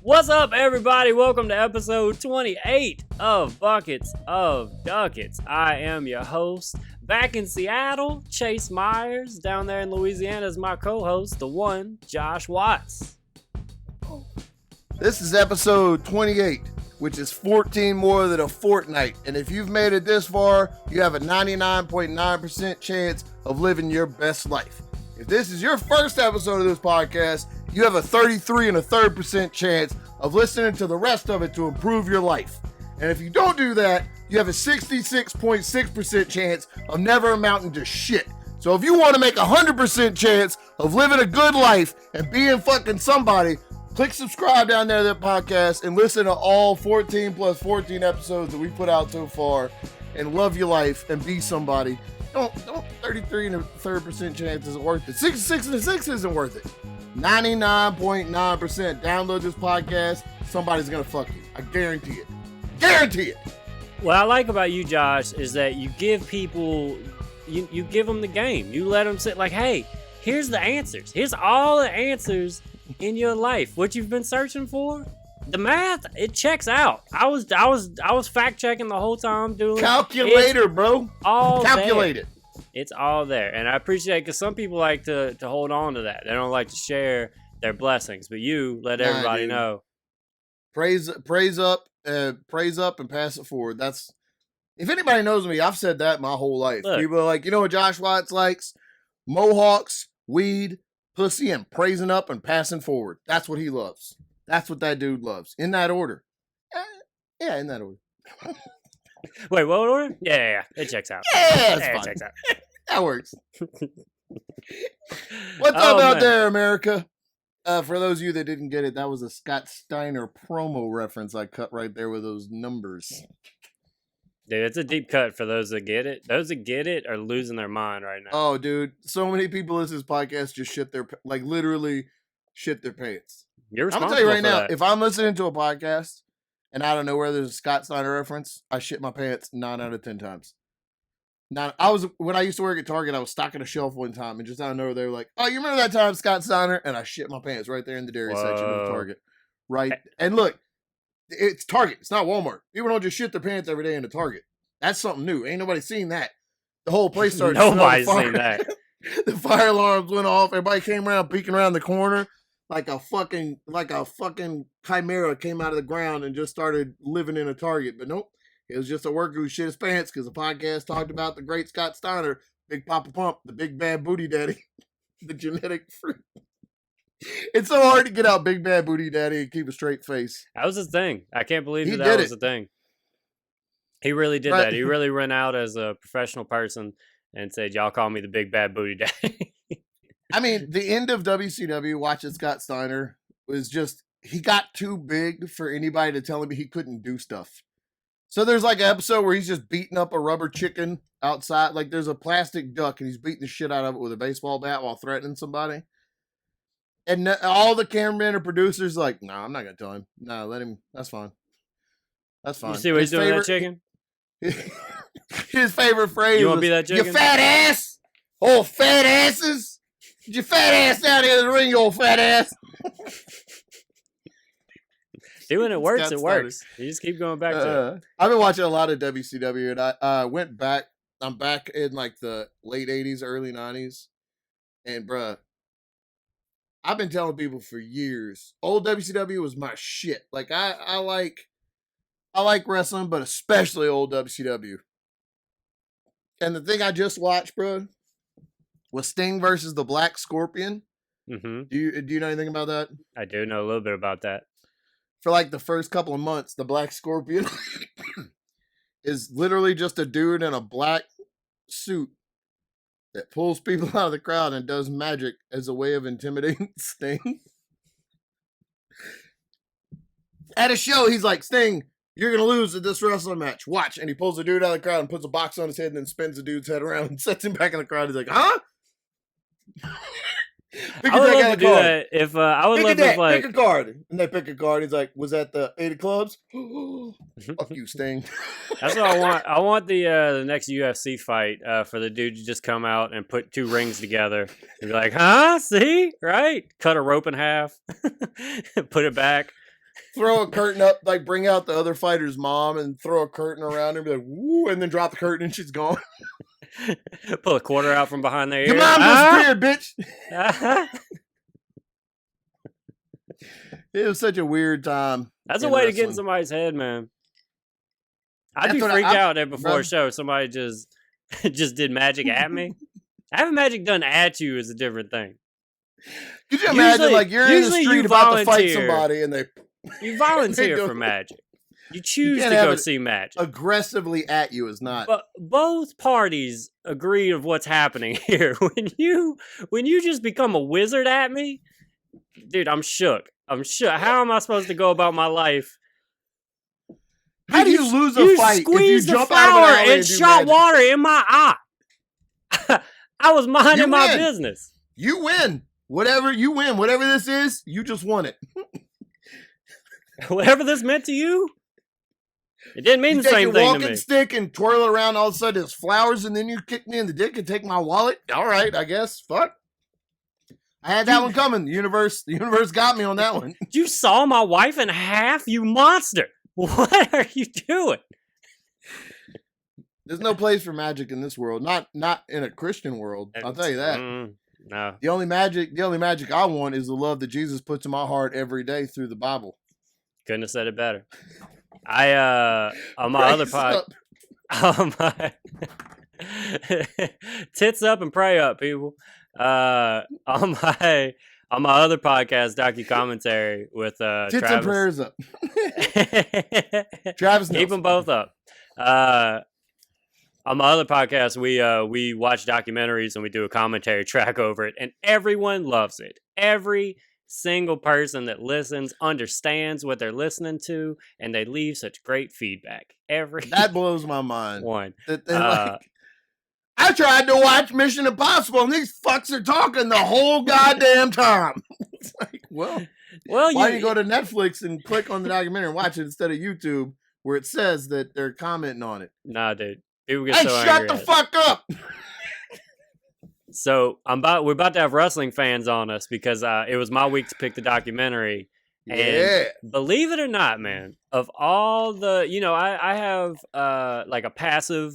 What's up, everybody? Welcome to episode 28 of Buckets of Duckets. I am your host. Back in Seattle, Chase Myers. Down there in Louisiana is my co-host, the one, Josh Watts. This is episode 28, which is 14 more than a fortnight. And if you've made it this far, you have a 99.9% chance of living your best life. If this is your first episode of this podcast, you have a 33.3% chance of listening to the rest of it to improve your life. And if you don't do that, you have a 66.6% chance of never amounting to shit. So if you want to make a 100% chance of living a good life and being fucking somebody, click subscribe down there to that podcast and listen to all 14 plus 14 episodes that we put out so far and love your life and be somebody. Don't 33.3% chance isn't worth it. 66.6 isn't worth it. 99.9% download this podcast. Somebody's gonna fuck you. I guarantee it. Guarantee it. What I like about you, Josh, is that you give people, you give them the game. You let them sit like, hey, here's the answers. Here's all the answers in your life. What you've been searching for. The math, it checks out. I was fact checking the whole time doing calculator, bro. All calculate it. It's all there, and I appreciate it because some people like to hold on to that. They don't like to share their blessings, but you let everybody know. Praise up, and pass it forward. That's if anybody knows me, I've said that my whole life. Look, people are like, you know what Josh Watts likes? Mohawks, weed, pussy, and praising up and passing forward. That's what he loves. That's what that dude loves. In that order. Yeah, in that order. Wait, what order? Yeah. It checks out. Yeah, it checks out. That works. What's up out there, America? For those of you that didn't get it, that was a Scott Steiner promo reference I cut right there with those numbers. Dude, it's a deep cut for those that get it. Those that get it are losing their mind right now. Oh, dude. So many people listen to this podcast just literally shit their pants. You're responsible. I'm going to tell you right now, that. If I'm listening to a podcast and I don't know where there's a Scott Steiner reference, I shit my pants 9 out of 10 times. When I used to work at Target, I was stocking a shelf one time, and just out of nowhere, they were like, "Oh, you remember that time, Scott Steiner?" And I shit my pants right there in the dairy section of Target. Right, and look, it's Target. It's not Walmart. People don't just shit their pants every day in the Target. That's something new. Ain't nobody seen that. The whole place started. Nobody's seen that. The fire alarms went off. Everybody came around, peeking around the corner like a fucking chimera came out of the ground and just started living in a Target. But nope. It was just a worker who shit his pants because the podcast talked about the great Scott Steiner, Big Papa Pump, the big bad booty daddy, the genetic fruit. It's so hard to get out Big Bad Booty Daddy and keep a straight face. That was his thing. I can't believe that was the thing. He really did that. He really went out as a professional person and said, y'all call me the Big Bad Booty Daddy. I mean, the end of WCW, watching Scott Steiner, was just, he got too big for anybody to tell him he couldn't do stuff. So there's like an episode where he's just beating up a rubber chicken outside. Like there's a plastic duck and he's beating the shit out of it with a baseball bat while threatening somebody. And all the cameramen or producers like, no, I'm not going to tell him. No, let him. That's fine. That's fine. You see what he's doing with that chicken? His favorite phrase You want to be that chicken? You fat ass. Oh, fat asses. Get your fat ass down here in the ring, you old fat ass. See, when it works, it works. You just keep going back to it. I've been watching a lot of WCW, and I went back. I'm back in like the late 80s, early 90s. And, bruh, I've been telling people for years, old WCW was my shit. Like, I like wrestling, but especially old WCW. And the thing I just watched, bruh, was Sting versus the Black Scorpion. Mm-hmm. Do you know anything about that? I do know a little bit about that. For like the first couple of months, the Black Scorpion is literally just a dude in a black suit that pulls people out of the crowd and does magic as a way of intimidating Sting. At a show, he's like, Sting, you're going to lose at this wrestling match. Watch. And he pulls the dude out of the crowd and puts a box on his head and then spins the dude's head around and sets him back in the crowd. He's like, huh? I would love to do that if I would love to like pick a card, and they pick a card. He's like, "Was that the 8 of clubs?" Fuck you, Sting. That's what I want. I want the next UFC fight for the dude to just come out and put 2 rings together and be like, "Huh? See? Right? Cut a rope in half, put it back, throw a curtain up, like bring out the other fighter's mom and throw a curtain around her and be like, woo, and then drop the curtain and she's gone. Pull a quarter out from behind their ear. Your mom disappeared, bitch. It was such a weird time. That's a way to get in somebody's head, man. I'd be freaked out that before a show somebody just did magic at me. Having magic done at you is a different thing. Could you imagine, like, you're in the street about to fight somebody and you volunteer for magic. You choose to go see magic. Aggressively at you is not. But both parties agree of what's happening here. When you just become a wizard at me, dude, I'm shook. How am I supposed to go about my life? How do you lose a fight if you jump out of an alley and shot water in my eye? I was minding my business. You win. Whatever this is, you just won it. Whatever this meant to you, it didn't mean the same thing to me. You take your walking stick and twirl it around, all of a sudden there's flowers, and then you kick me in the dick and take my wallet? All right, I guess. Fuck. I had that one coming. The universe got me on that one. You saw my wife in half, you monster. What are you doing? There's no place for magic in this world. Not in a Christian world. I'll tell you that. No. The only magic I want is the love that Jesus puts in my heart every day through the Bible. Couldn't have said it better. On my other tits up and pray up, people. On my other podcast, Docu Commentary with Travis. Tits and prayers up. Travis, keep them both up. On my other podcast, we watch documentaries and we do a commentary track over it, and everyone loves it. Every single person that listens understands what they're listening to, and they leave such great feedback. That blows my mind. One. I tried to watch Mission Impossible, and these fucks are talking the whole goddamn time. It's like, well, why don't you go to Netflix and click on the documentary and watch it instead of YouTube, where it says that they're commenting on it? Nah, dude. People get so shut the fuck up. So we're about to have wrestling fans on us because it was my week to pick the documentary. And believe it or not, man, of all the, I have like a passive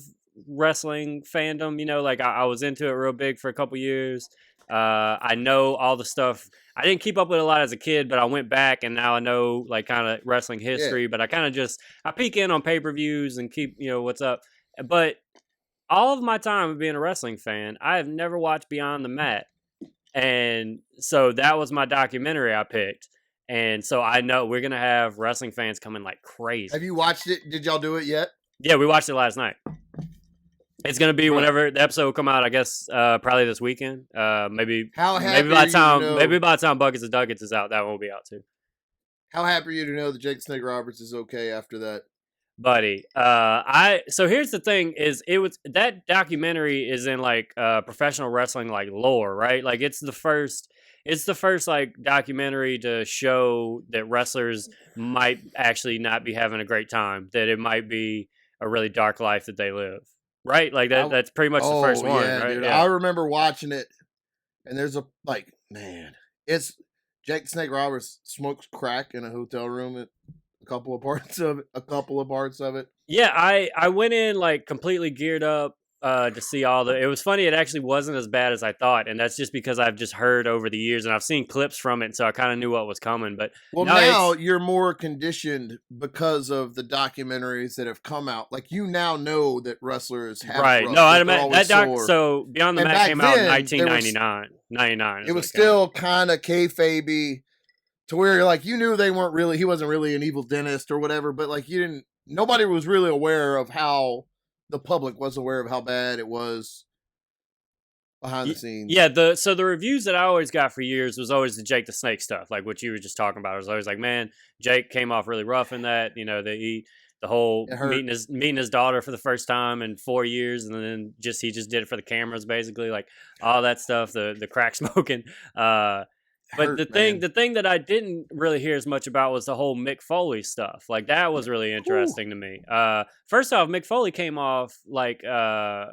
wrestling fandom, like I was into it real big for a couple years. I know all the stuff. I didn't keep up with it a lot as a kid, but I went back and now I know like kind of wrestling history, but I kind of I peek in on pay-per-views and keep, what's up. But all of my time of being a wrestling fan, I have never watched Beyond the Mat. And so that was my documentary I picked. And so I know we're going to have wrestling fans coming like crazy. Have you watched it? Did y'all do it yet? Yeah, we watched it last night. It's going to be whenever the episode will come out, I guess, probably this weekend. Maybe by the time Buckets of Duckets is out, that one will be out too. How happy are you to know that Jake Snake Roberts is okay after that? Buddy, so here's the thing: that documentary is in like professional wrestling like lore, right? Like it's the first like documentary to show that wrestlers might actually not be having a great time, that it might be a really dark life that they live, right? Like that's pretty much the first one, right? Dude, I remember watching it, and there's it's Jake Snake Roberts smokes crack in a hotel room at a couple of parts of it. Yeah, I went in like completely geared up to see it was funny, it actually wasn't as bad as I thought, and that's just because I've just heard over the years and I've seen clips from it, so I kind of knew what was coming. But now you're more conditioned because of the documentaries that have come out. Like you now know that wrestlers have right. No, I mean so Beyond the Mat came out in 1999. It was still kind of kayfabe to where you're like, you knew he wasn't really an evil dentist or whatever, but like nobody was really aware of how the public was aware of how bad it was behind the scenes. Yeah, so the reviews that I always got for years was always the Jake the Snake stuff, like what you were just talking about. I was always like, man, Jake came off really rough in that, the whole meeting his daughter for the first time in 4 years, and then he just did it for the cameras, basically, like all that stuff, the crack smoking. But the thing that I didn't really hear as much about was the whole Mick Foley stuff. Like that was really interesting to me. First off, Mick Foley came off like I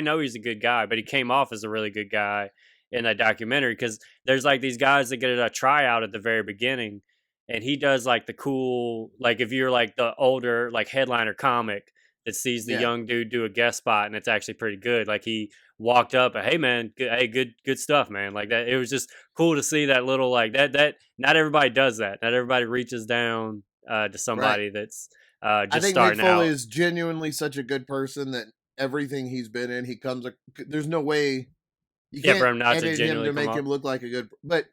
know he's a good guy, but he came off as a really good guy in that documentary because there's like these guys that get a tryout at the very beginning, and he does like the cool, like if you're like the older like headliner comic that sees the Yeah. young dude do a guest spot and it's actually pretty good. Like he walked up and hey man, good stuff, man. Like that, it was just cool to see that little like that. Not everybody does that. Not everybody reaches down to somebody that's I just think Mick starting Foley out. is genuinely such a good person that everything he's been in, he comes. There's no way you Yeah, for can't him not to edit him genuinely to come make off. him look like a good. But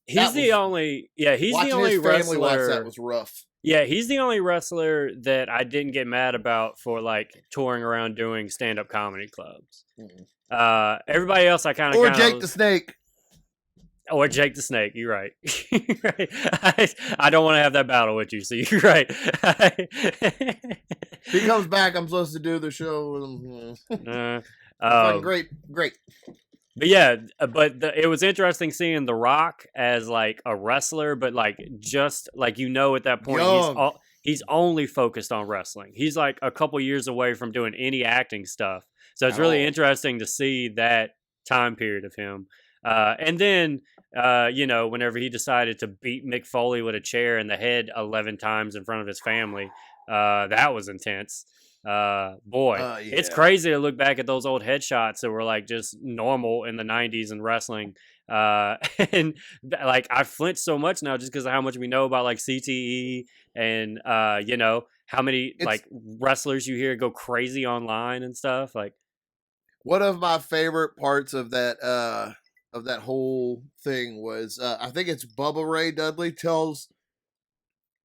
He's the only, yeah, he's the watching only his family watch that wrestler. was rough. Yeah, he's the only wrestler that I didn't get mad about for like touring around doing stand up comedy clubs. Everybody else I kind of Or Jake the Snake. or Jake the Snake. You're right. You're right. I don't want to have that battle with you, so you're right. If he comes back, I'm supposed to do the show with him. Fucking great. But yeah, it was interesting seeing The Rock as like a wrestler, but like just like at that point he's only focused on wrestling. He's like a couple years away from doing any acting stuff, so it's really interesting to see that time period of him. And then whenever he decided to beat Mick Foley with a chair in the head 11 times in front of his family, that was intense. It's crazy to look back at those old headshots that were like just normal in the 90s in wrestling, and like I flinch so much now just because of how much we know about like CTE and how many like wrestlers you hear go crazy online and stuff. Like one of my favorite parts of that whole thing was I think it's Bubba Ray Dudley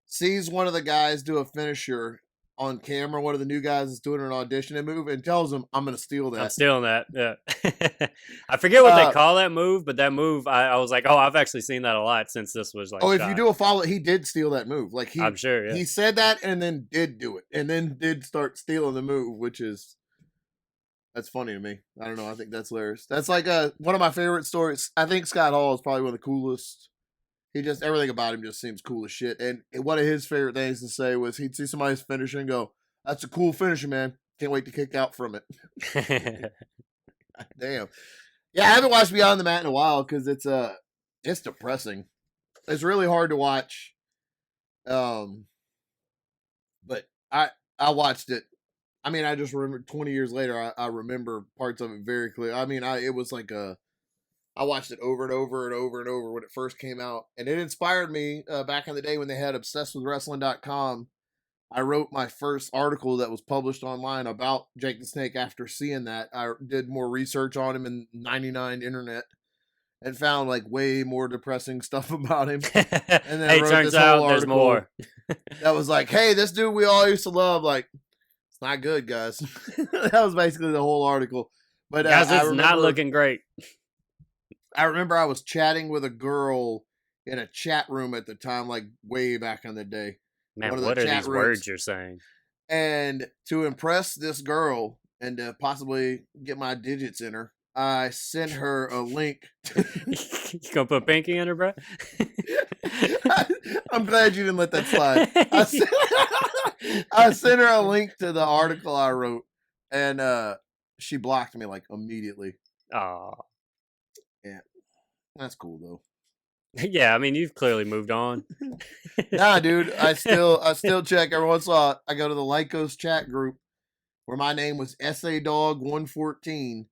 sees one of the guys do a finisher on camera, one of the new guys is doing an audition move, and tells him, I'm going to steal that. I'm stealing that, yeah. I forget what they call that move, but that move, I was like, oh, I've actually seen that a lot since this was like if you do a follow, he did steal that move. Like I'm sure, yeah. He said that and then did do it, and then did start stealing the move, that's funny to me. I don't know, I think that's hilarious. That's like one of my favorite stories. I think Scott Hall is probably one of the coolest. Everything about him just seems cool as shit. And one of his favorite things to say was he'd see somebody's finisher and go, that's a cool finisher, man. Can't wait to kick out from it. Damn. Yeah, I haven't watched Beyond the Mat in a while because it's depressing. It's really hard to watch. But I watched it. I mean, I just remember 20 years later, I remember parts of it very clear. I mean, it was like I watched it over and over and over and over when it first came out. And it inspired me back in the day when they had obsessedwithwrestling.com. I wrote my first article that was published online about Jake the Snake after seeing that. I did more research on him in 99 internet and found like way more depressing stuff about him. And then hey, turns out there's more. That was like, hey, this dude we all used to love, like, it's not good, guys. That was basically the whole article. But guys, it's not looking great. I remember I was chatting with a girl in a chat room at the time, like way back in the day. Man, what are these words you're saying? And to impress this girl and to possibly get my digits in her, I sent her a link. You gonna put pinky in her, bro? I'm glad you didn't let that slide. I sent her a link to the article I wrote, and she blocked me like immediately. Oh. Yeah, that's cool though. Yeah, I mean you've clearly moved on. Nah, dude, I still check every once in a while. I go to the Lycos chat group where my name was SA Dog 114,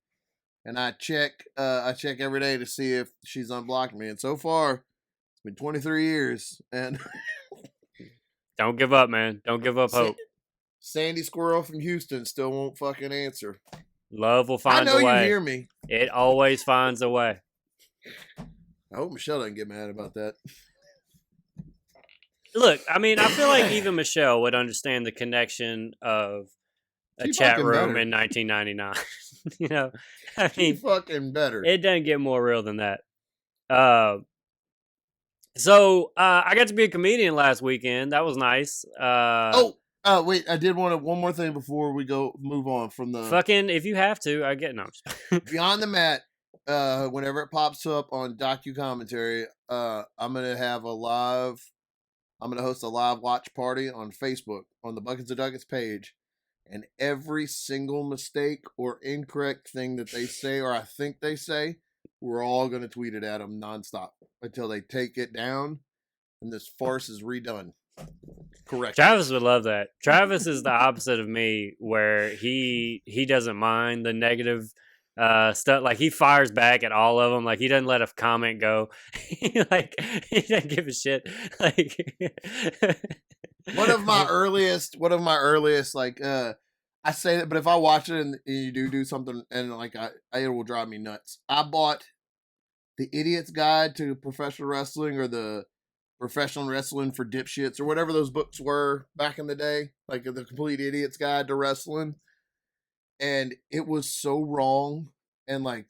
and I check every day to see if she's unblocked me. And so far, it's been 23 years, and don't give up, man. Don't give up hope. Sandy Squirrel from Houston still won't fucking answer. Love will find a way. I know you hear me. It always finds a way. I hope Michelle doesn't get mad about that. Look, I mean, I feel like even Michelle would understand the connection of a chat room in 1999. You know, I mean, fucking better. It doesn't get more real than that. So I got to be a comedian last weekend. That was nice. Wait, I did want one more thing before we move on from the fucking. If you have to, I get no. Beyond the Mat. Whenever it pops up on docu commentary, I'm gonna host a live watch party on Facebook on the Buckets of Duckets page, and every single mistake or incorrect thing that they say or I think they say, we're all gonna tweet it at them nonstop until they take it down. and this farce is redone. Correct. Travis would love that. Travis is the opposite of me, where he doesn't mind the negative stuff. Like, he fires back at all of them. Like, he doesn't let a comment go. Like, he doesn't give a shit. Like, one of my earliest, like, I say that, but if I watch it and you do something, and like it will drive me nuts. I bought The Idiot's Guide to Professional Wrestling, or the Professional Wrestling for Dipshits, or whatever those books were back in the day, like the Complete Idiot's Guide to Wrestling. And it was so wrong. And like,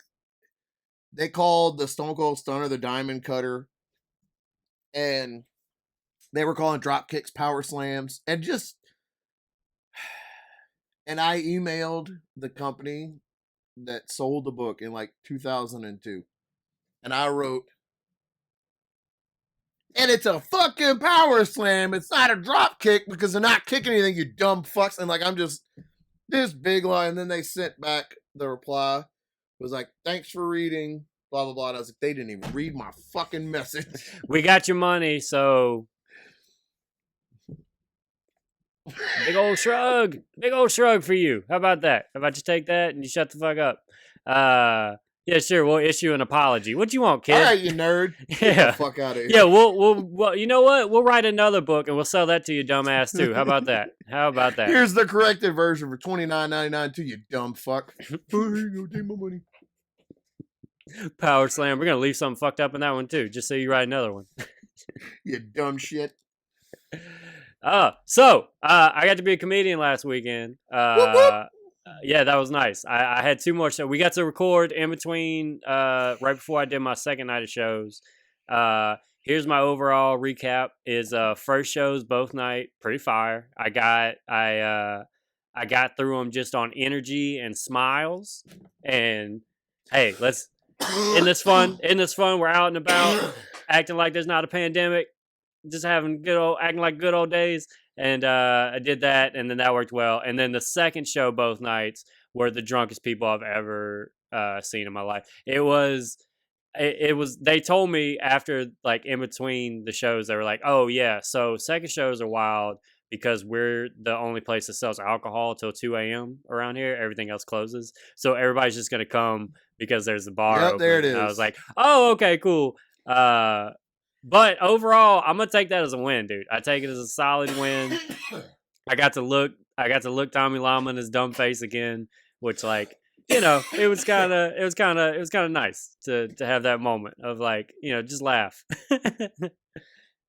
they called the Stone Cold Stunner the Diamond Cutter, and they were calling drop kicks power slams, and I emailed the company that sold the book in like 2002, and I wrote, and it's a fucking power slam. It's not a drop kick because they're not kicking anything, you dumb fucks. And like, I'm just this big line. And then they sent back the reply. It was like, thanks for reading, blah, blah, blah. And I was like, they didn't even read my fucking message. We got your money, so big old shrug for you. How about that? How about you take that and you shut the fuck up? Yeah, sure. We'll issue an apology. What you want, kid? All right, you nerd. Yeah. Get the fuck out of here. Yeah, well, you know what? We'll write another book and we'll sell that to you, dumbass, too. How about that? Here's the corrected version for $29.99 to you, dumb fuck. Here you go, take my money. Power slam. We're gonna leave something fucked up in that one too, just so you write another one. You dumb shit. So I got to be a comedian last weekend. Whoop, whoop. Yeah, that was nice. I had 2 more shows. We got to record in between, right before I did my second night of shows. Here's my overall recap: is first shows both night, pretty fire. I got through them just on energy and smiles. And hey, let's in this fun. We're out and about, acting like there's not a pandemic, just having acting like good old days. And I did that, and then that worked well. And then the second show both nights were the drunkest people I've ever seen in my life. It was. They told me after, like, in between the shows, they were like, "Oh yeah, so second shows are wild because we're the only place that sells alcohol till 2 a.m. around here. Everything else closes, so everybody's just gonna come because there's the bar open." There it is. And I was like, "Oh, okay, cool." But overall, I'm gonna take that as a win, dude. I take it as a solid win. I got to look Tommy Lama in his dumb face again, which, like, you know, it was kind of nice to have that moment of, like, you know, just laugh. Do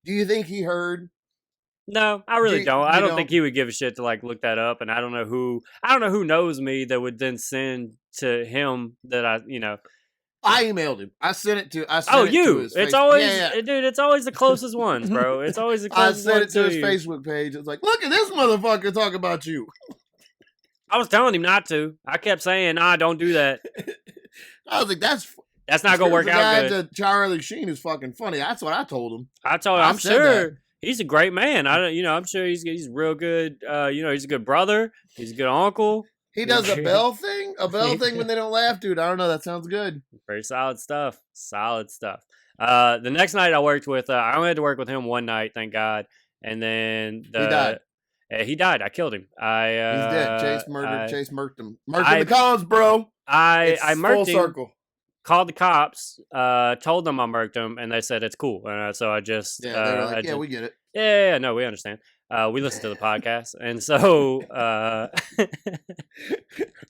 you think he heard? No, I really don't. I don't think he would give a shit to, like, look that up, and I don't know who knows me that would then send to him that I emailed him. I sent it to his it's always dude, it's always the closest ones, bro. It's always the closest ones. I sent it to his Facebook page. It's like, look at this motherfucker talk about you. I was telling him not to. I kept saying, "Nah, don't do that." I was like, "That's not gonna work out good." The Charlie Sheen is fucking funny. That's what I told him. I'm sure he's a great man. I'm sure he's real good. He's a good brother. He's a good uncle. He does a bell thing when they don't laugh, dude. I don't know. That sounds good. Pretty solid stuff. The next night I worked with, I only had to work with him one night, thank God. And then he died. He died. I killed him. He's dead. Chase murked him. Murked in the columns, bro. I murked him. Circle. Called the cops. Told them I murked him, and they said it's cool. So I just they were like, we get it. Yeah, no, we understand. We listen to the podcast, and so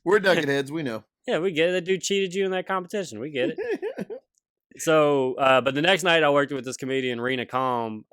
we're ducket heads. We know. Yeah, we get it. That dude cheated you in that competition. We get it. So, but the next night I worked with this comedian, Rena Calm,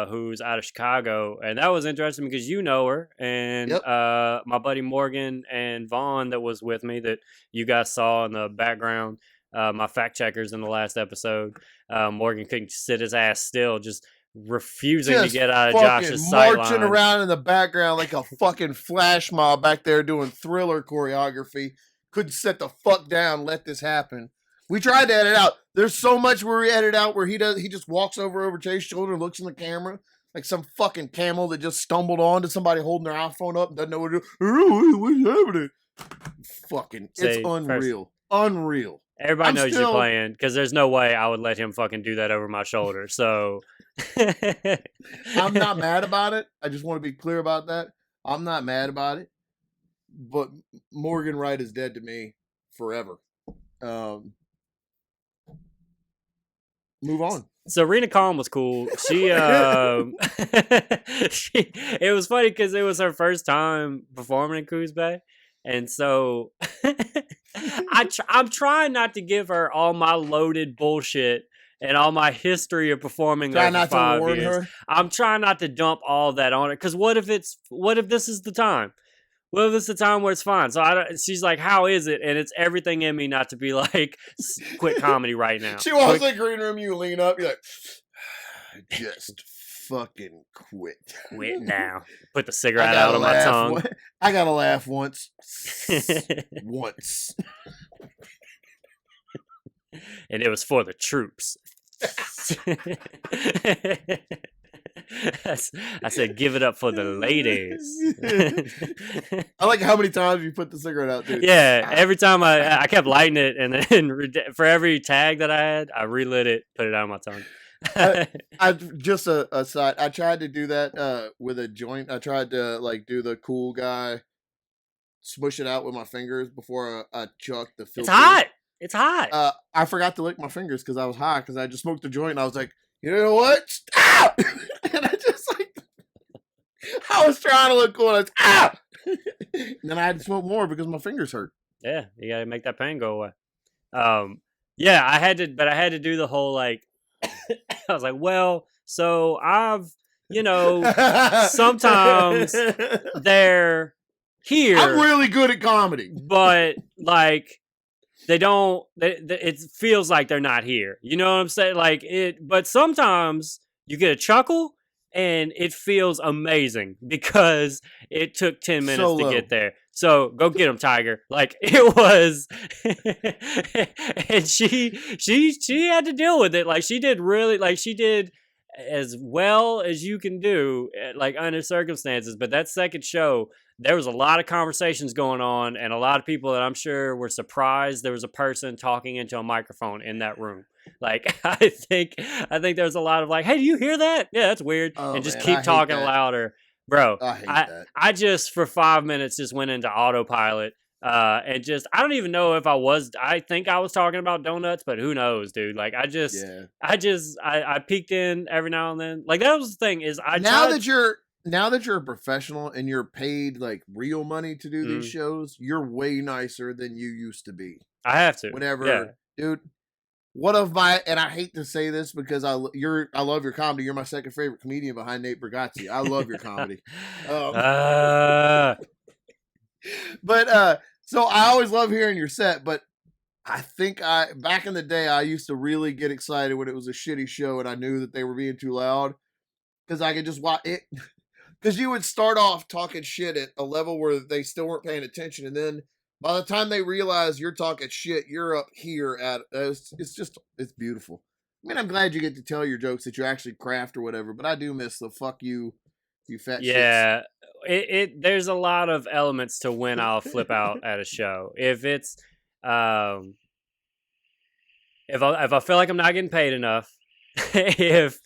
who's out of Chicago. And that was interesting because you know her. And my buddy Morgan and Vaughn that was with me that you guys saw in the background, my fact checkers in the last episode. Morgan couldn't sit his ass still, just refusing to get out of Josh's sight marching around in the background like a fucking flash mob back there doing Thriller choreography. Couldn't sit the fuck down, let this happen. We tried to edit out. There's so much where we edit out where he just walks over Chase's shoulder and looks in the camera like some fucking camel that just stumbled on to somebody holding their iPhone up and doesn't know what to do. What's happening? Fucking, it's unreal. Unreal. Everybody knows you're playing because there's no way I would let him fucking do that over my shoulder. So I'm not mad about it. I just want to be clear about that. I'm not mad about it. But Morgan Wright is dead to me forever. Move on. So Rena Khan was cool. She, it was funny because it was her first time performing in Coos Bay, and so I'm trying not to give her all my loaded bullshit and all my history of performing Try there not for to 5 warn years. her. I'm trying not to dump all that on her because what if this is the time? Well, this is the time where it's fine. So she's like, how is it? And it's everything in me not to be like, quit comedy right now. She walks in the green room, you lean up, you're like, just fucking quit. Quit now. Put the cigarette out on my tongue. I gotta laugh once. Once. And it was for the troops. I said, give it up for the ladies. I like how many times you put the cigarette out, dude. Yeah, every time I kept lighting it, and then for every tag that I had, I relit it, put it out of my tongue. I just a side. I tried to do that with a joint. I tried to like do the cool guy, smush it out with my fingers before I chucked the filter. It's hot. It's hot. I forgot to lick my fingers because I was high because I just smoked the joint. And I was like, you know what? Stop! And I just like, I was trying to look cool. And I was, ah! And then I had to smoke more because my fingers hurt. Yeah, you gotta make that pain go away. Yeah, I had to do the whole like. I was like, well, so I've, sometimes they're here. I'm really good at comedy, but like. It feels like they're not here. You know what I'm saying? Like but sometimes you get a chuckle and it feels amazing because it took 10 minutes to get there. So go get them, Tiger. Like it was, and she had to deal with it. Like she did as well as you can do, like under circumstances. But that second show, there was a lot of conversations going on and a lot of people that I'm sure were surprised there was a person talking into a microphone in that room. Like, I think there's a lot of like, hey, do you hear that? Yeah, that's weird. And just keep talking louder. Bro, I hate that. I just, for 5 minutes, just went into autopilot. And just, I don't even know if I think I was talking about donuts, but who knows, dude? Like, I peeked in every now and then. Like, that was the thing is now that you're a professional and you're paid like real money to do these shows, you're way nicer than you used to be. I have to. Dude, and I hate to say this because I love your comedy. You're my second favorite comedian behind Nate Bargatze. I love your comedy. But so I always love hearing your set, but I think back in the day I used to really get excited when it was a shitty show and I knew that they were being too loud because I could just watch it. Because you would start off talking shit at a level where they still weren't paying attention, and then by the time they realize you're talking shit, you're up here at it's beautiful. I mean, I'm glad you get to tell your jokes that you actually craft or whatever, but I do miss the fuck you fat shit. Yeah, there's a lot of elements to when I'll flip out at a show. If it's if I feel like I'm not getting paid enough, if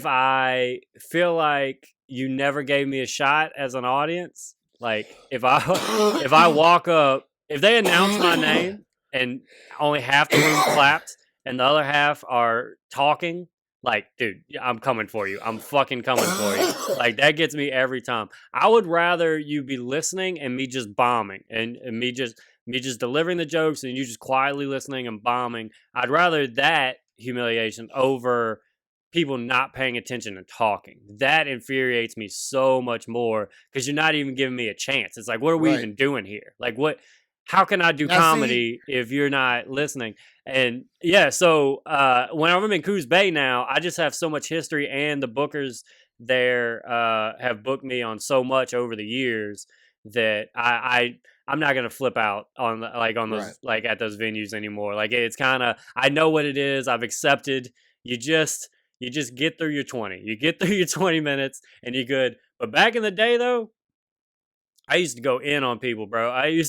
I feel like you never gave me a shot as an audience, like if I walk up, if they announce my name and only half the room clapped and the other half are talking, like, dude, I'm coming for you. I'm fucking coming for you. Like, that gets me every time. I would rather you be listening and me just bombing and me just delivering the jokes and you just quietly listening and bombing. I'd rather that humiliation over people not paying attention and talking. That infuriates me so much more because you're not even giving me a chance. It's like, what are we even doing here? Like, how can I do comedy if you're not listening? And yeah, so when I'm in Coos Bay now, I just have so much history, and the bookers there have booked me on so much over the years that I'm not gonna flip out on those like at those venues anymore. Like, it's kind of, I know what it is. I've accepted. You just get through your 20. You get through your 20 minutes and you're good. But back in the day, though, I used to go in on people, bro. They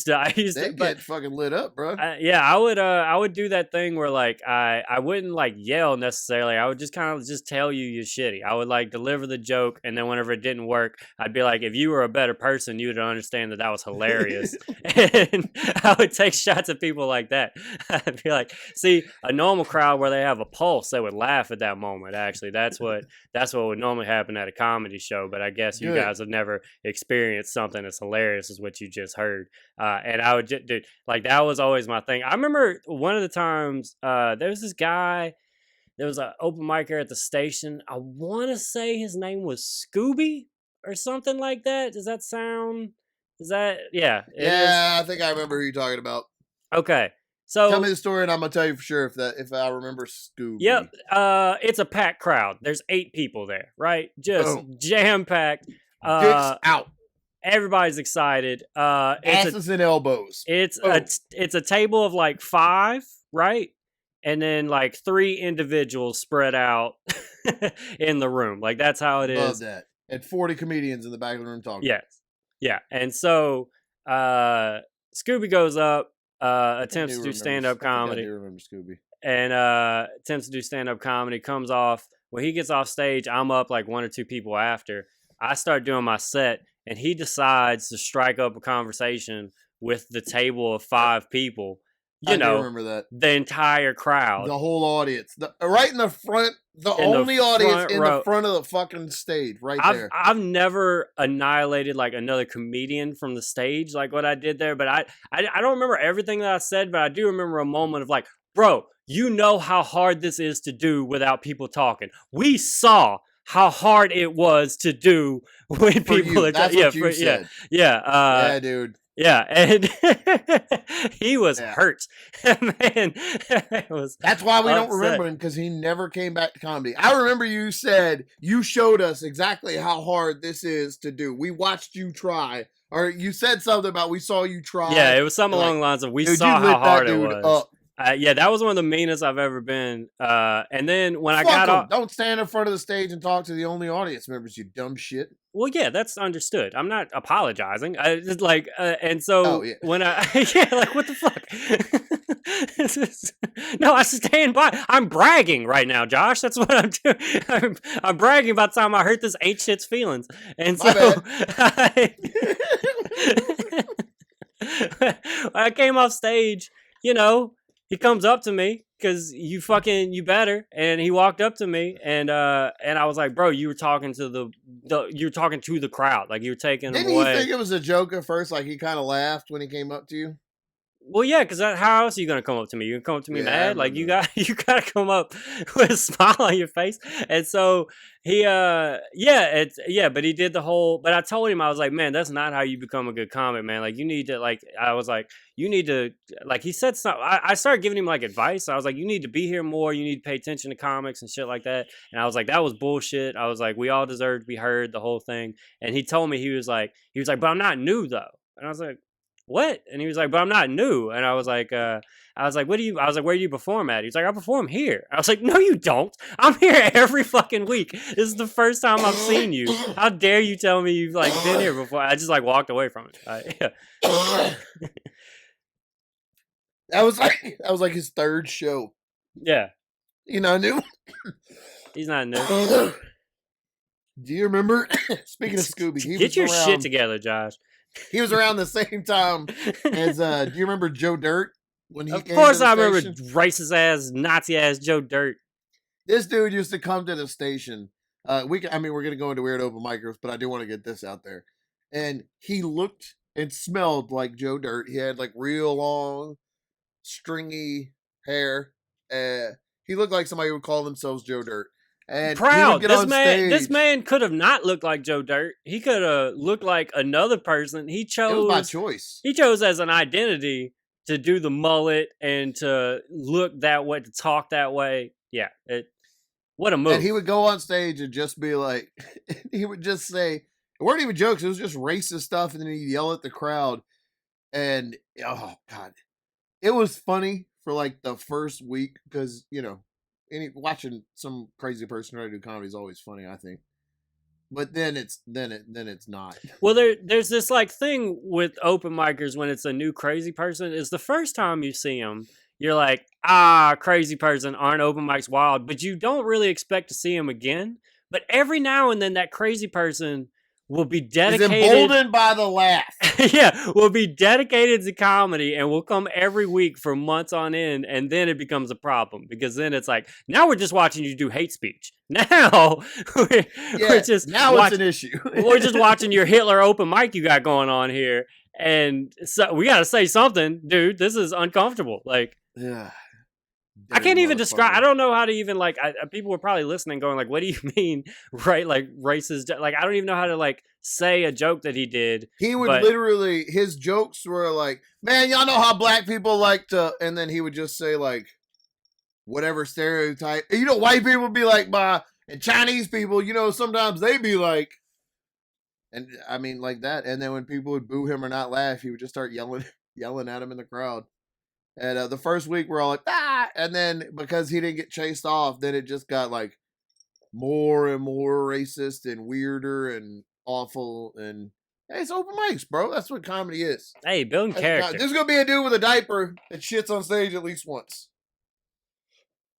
get fucking lit up, bro. Yeah, I would do that thing where like I wouldn't like yell necessarily. I would just kind of just tell you you're shitty. I would like deliver the joke, and then whenever it didn't work, I'd be like, if you were a better person, you would understand that was hilarious. And I would take shots at people like that. I'd be like, see, a normal crowd where they have a pulse, they would laugh at that moment. Actually, that's what would normally happen at a comedy show. But I guess you guys have never experienced something as hilarious as what you just heard. And I would just, dude, like that was always my thing. I remember one of the times there was this guy, there was an open micer at the station. I want to say his name was Scooby or something like that. Does that sound? Is that yeah? Yeah, I think I remember who you're talking about. Okay, so tell me the story, and I'm gonna tell you for sure if I remember Scooby. Yep, it's a packed crowd. There's 8 people there, right? Just jam packed. Dicks out. Everybody's excited. Asses and elbows. It's a table of like 5, right? And then like 3 individuals spread out in the room. Like that's how it is. Love that. And 40 comedians in the back of the room talking. Yes. Yeah. And so Scooby goes up, attempts to do stand-up comedy. I do remember Scooby. And attempts to do stand-up comedy, comes off. When he gets off stage, I'm up like 1 or 2 people after. I start doing my set, and he decides to strike up a conversation with the table of 5 people. I do remember that. The entire crowd. The whole audience. Right in the front. The only audience in the front of the fucking stage. Right there. I've never annihilated like another comedian from the stage like what I did there. But I don't remember everything that I said. But I do remember a moment of like, bro, you know how hard this is to do without people talking. We saw how hard it was to do when people are talking. Yeah, dude. Yeah, and he was hurt. Man, that's why we don't remember him, because he never came back to comedy. I remember you said you showed us exactly how hard this is to do. We watched you try, or you said something about we saw you try. Yeah, it was something along the lines of we saw how hard it was. Yeah, that was one of the meanest I've ever been. And then when I got off, don't stand in front of the stage and talk to the only audience members, you dumb shit. Well, yeah, that's understood. I'm not apologizing. I just like, and so when I, like, what the fuck? No, I stand by. I'm bragging right now, Josh. That's what I'm doing. I'm bragging about the time I hurt this ain't shit's feelings. And so I came off stage, he comes up to me because you better, and he walked up to me, and I was like, bro, you were talking to the crowd, like you were taking Didn't away. He think it was a joke at first? Like he kind of laughed when he came up to you. Well, yeah, because how else are you gonna come up to me? You gonna come up to me mad? Like you gotta come up with a smile on your face. And so he, but he did the whole. But I told him, I was like, man, that's not how you become a good comic, man. Like you need to, like, I was like, you need to, like, he said something. I started giving him like advice. I was like, you need to be here more. You need to pay attention to comics and shit like that. And I was like, that was bullshit. I was like, we all deserve to be heard, the whole thing. And he told me he was like, but I'm not new though. And I was like, what? And he was like, but I'm not new. And I was like, where do you perform at? He's like, I perform here. I was like, no, you don't. I'm here every fucking week. This is the first time I've seen you. How dare you tell me you've like been here before? I just like walked away from it. That was like his 3rd show. Yeah. You not new? He's not new. Do you remember? Speaking of Scooby, get your shit together, Josh. He was around the same time as, do you remember Joe Dirt? When he of course I remember racist ass, Nazi ass Joe Dirt. This dude used to come to the station. We're going to go into weird open micros, but I do want to get this out there. And he looked and smelled like Joe Dirt. He had like real long, stringy hair. He looked like somebody who would call themselves Joe Dirt. And proud. This man could have not looked like Joe Dirt. He could have looked like another person. It was by choice. He chose as an identity to do the mullet and to look that way, to talk that way. Yeah, what a move. And he would go on stage and just be like, he would just say, it weren't even jokes. It was just racist stuff, and then he'd yell at the crowd. And oh god, it was funny for like the first week because watching some crazy person try to do comedy is always funny, I think. but then it's not. Well, there's this like thing with open micers when it's a new crazy person. Is the first time you see them, you're like, crazy person, aren't open mics wild? But you don't really expect to see them again. But every now and then, that crazy person will be dedicated. He's emboldened by the laugh. Yeah, will be dedicated to comedy and will come every week for months on end, and then it becomes a problem because then it's like, now we're just watching you do hate speech. Now we're just it's an issue. we're just watching your Hitler open mic you got going on here, and so we got to say something, dude. This is uncomfortable. Like, yeah. I can't even describe. I don't know how to even like. People were probably listening, going like, "What do you mean, right? Like racist? Like I don't even know how to like say a joke that he did." He would literally, his jokes were like, "Man, y'all know how black people like to," and then he would just say like, whatever stereotype. You know, white people would be like, and Chinese people, you know, sometimes they be like, and I mean like that. And then when people would boo him or not laugh, he would just start yelling at him in the crowd. And the first week we're all like, and then because he didn't get chased off, then it just got like more and more racist and weirder and awful. And hey, it's open mics, bro. That's what comedy is. Hey, building character. There's gonna be a dude with a diaper that shits on stage at least once,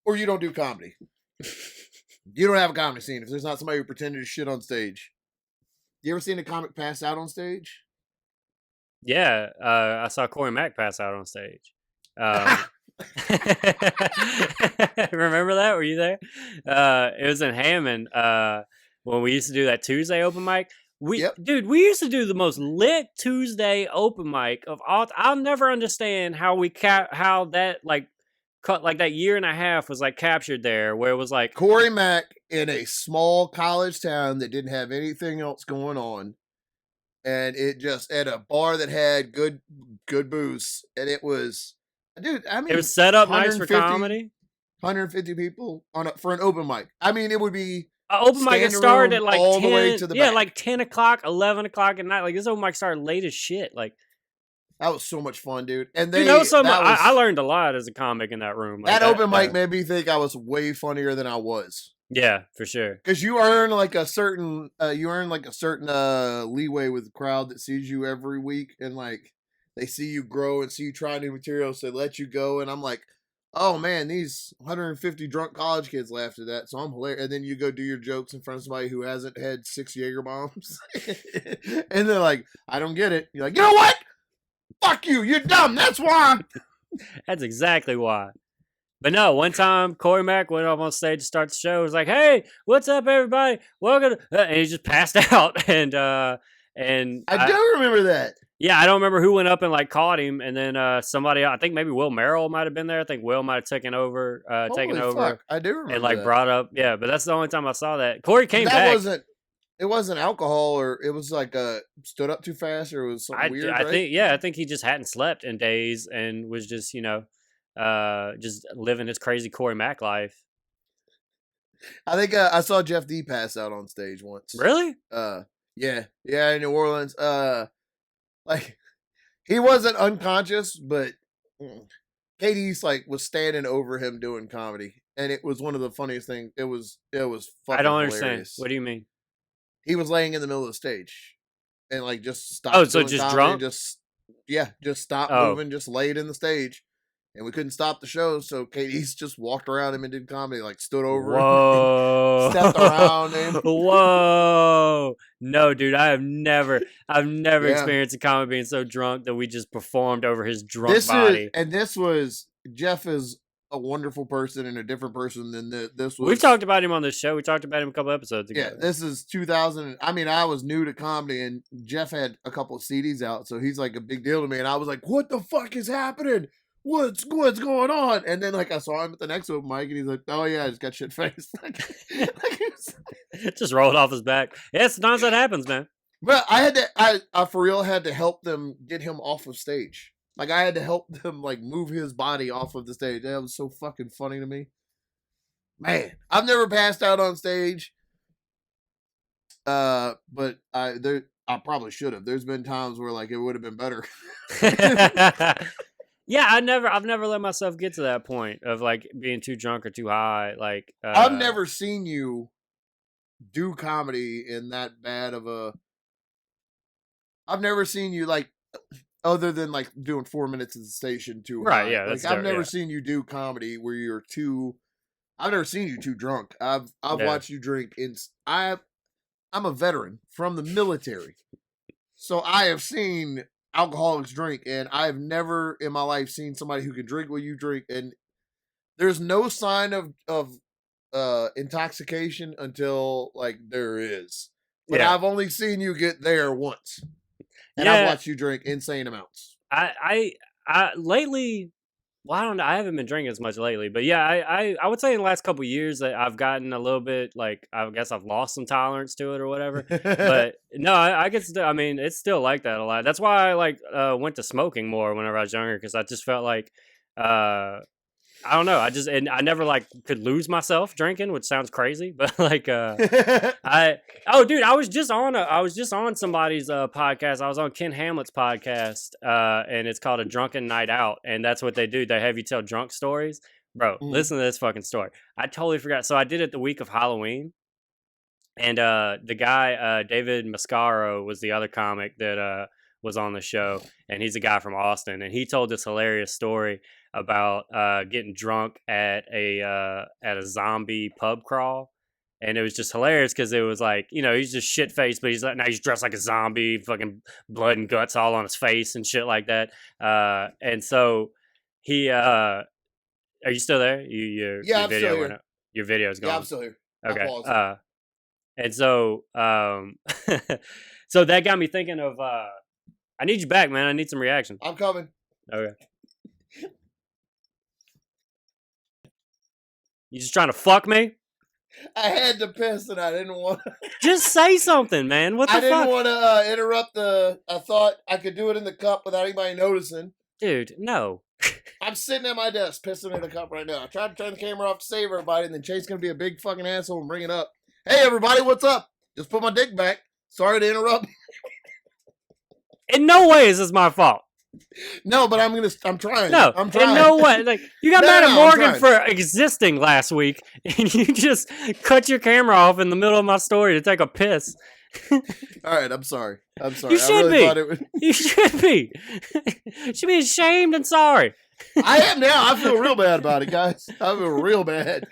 or you don't do comedy. You don't have a comedy scene if there's not somebody who pretended to shit on stage. You ever seen a comic pass out on stage? Yeah, I saw Corey Mack pass out on stage. Remember that? Were you there? It was in Hammond when we used to do that Tuesday open mic. Dude, we used to do the most lit Tuesday open mic of all. I'll never understand how how that like cut like that year and a half was like captured there, where it was like Corey Mack in a small college town that didn't have anything else going on, and it just at a bar that had good booze, and it was. Dude, I mean, it was set up nice for comedy. 150 people for an open mic. I mean, it would be open mic started at like all 10, the way to the back. Like 10 o'clock, 11 o'clock at night. Like this open mic started late as shit. Like that was so much fun, dude. And I learned a lot as a comic in that room. Like that open mic made me think I was way funnier than I was. Yeah, for sure. Because you earn like a certain, leeway with the crowd that sees you every week, and like. They see you grow and see you try new materials, so they let you go. And I'm like, oh man, these 150 drunk college kids laughed at that, so I'm hilarious. And then you go do your jokes in front of somebody who hasn't had 6 Jaeger bombs. And they're like, I don't get it. You're like, you know what? Fuck you. You're dumb. That's why. That's exactly why. But no, one time Corey Mack went up on stage to start the show. He was like, hey, what's up, everybody? Welcome to... And he just passed out. And I do remember that. Yeah, I don't remember who went up and like caught him, and then somebody, I think maybe Will Merrill might have been there. I think Will might have taken over. Fuck. I do remember and like that. brought up, yeah. But that's the only time I saw that. Corey came back. It wasn't alcohol, or it was like stood up too fast, or it was something weird. I think he just hadn't slept in days and was just just living his crazy Corey Mack life. I think I saw Jeff D pass out on stage once. Really? Yeah, in New Orleans. Like, he wasn't unconscious, but Katie's like was standing over him doing comedy, and it was one of the funniest things. It was fucking I don't understand. hilarious. What do you mean? He was laying in the middle of the stage, and like just stopped. Oh, so just drunk? Just stopped moving, just laid in the stage, and we couldn't stop the show. So Katie's just walked around him and did comedy, like stood over him, stepped around him. Whoa! No, dude, I've never experienced a comic being so drunk that we just performed over his drunk body. Jeff is a wonderful person and a different person than this was. We've talked about him on this show. We talked about him a couple episodes ago. Yeah, this is 2000. I mean, I was new to comedy, and Jeff had a couple of CDs out, so he's like a big deal to me. And I was like, "What the fuck is happening? What's going on?" And then like I saw him at the next open mic, and he's like, "Oh yeah, I just got shit faced." Just rolled off his back. Yeah, sometimes that happens, man. But I for real had to help them get him off of stage. Like I had to help them like move his body off of the stage. That was so fucking funny to me. Man, I've never passed out on stage. But I probably should have. There's been times where like it would have been better. Yeah, I've never let myself get to that point of like being too drunk or too high. Like I've never seen you do comedy in that bad of a. I've never seen you like, other than like doing 4 minutes at the station too high. Right, yeah, Like that's I've dope, never yeah. seen you do comedy where you're too. I've never seen you too drunk. I've watched you drink. I'm a veteran from the military, so I have seen alcoholics drink, and I've never in my life seen somebody who can drink what you drink, and there's no sign of intoxication until like there is. But Yeah. I've only seen you get there once, and I've Yeah, watched you drink insane amounts. I lately, well, I don't know. I haven't been drinking as much lately, but yeah, I would say in the last couple of years that I've gotten a little bit like I guess I've lost some tolerance to it or whatever. But no, I get still. I mean, it's still like that a lot. That's why I like went to smoking more whenever I was younger because I just felt like I don't know. And I never like could lose myself drinking, which sounds crazy, but like dude, I was just on somebody's podcast. I was on Ken Hamlet's podcast, and it's called A Drunken Night Out, and that's what they do. They have you tell drunk stories. Bro, listen to this fucking story. I totally forgot. So I did it the week of Halloween. And the guy, David Mascaro, was the other comic that was on the show, and he's a guy from Austin, and he told this hilarious story about getting drunk at a zombie pub crawl, and it was just hilarious because it was like, you know, he's just shit faced, but he's like, now he's dressed like a zombie, fucking blood and guts all on his face and shit like that, and so he are you still there? Your I'm video still went here. up. Your video's gone. Yeah, I'm still here. Okay. And so, so that got me thinking of, I need you back, man. I need some reaction. I'm coming. Okay. You just trying to fuck me? I had to piss and I didn't want to. Just say something, man. What the fuck? I didn't want to interrupt I thought I could do it in the cup without anybody noticing. Dude, no. I'm sitting at my desk pissing in a cup right now. I tried to turn the camera off to save everybody, and then Chase going to be a big fucking asshole and bring it up. Hey, everybody, what's up? Just put my dick back. Sorry to interrupt. In no way is this my fault. No, but I'm trying. No, I'm trying. in no way. Like, you got mad at I'm Morgan trying. for existing last week, and you just cut your camera off in the middle of my story to take a piss. All right, I'm sorry. You should be. You should be. You should be ashamed and sorry. I am now. I feel real bad about it, guys. I feel real bad.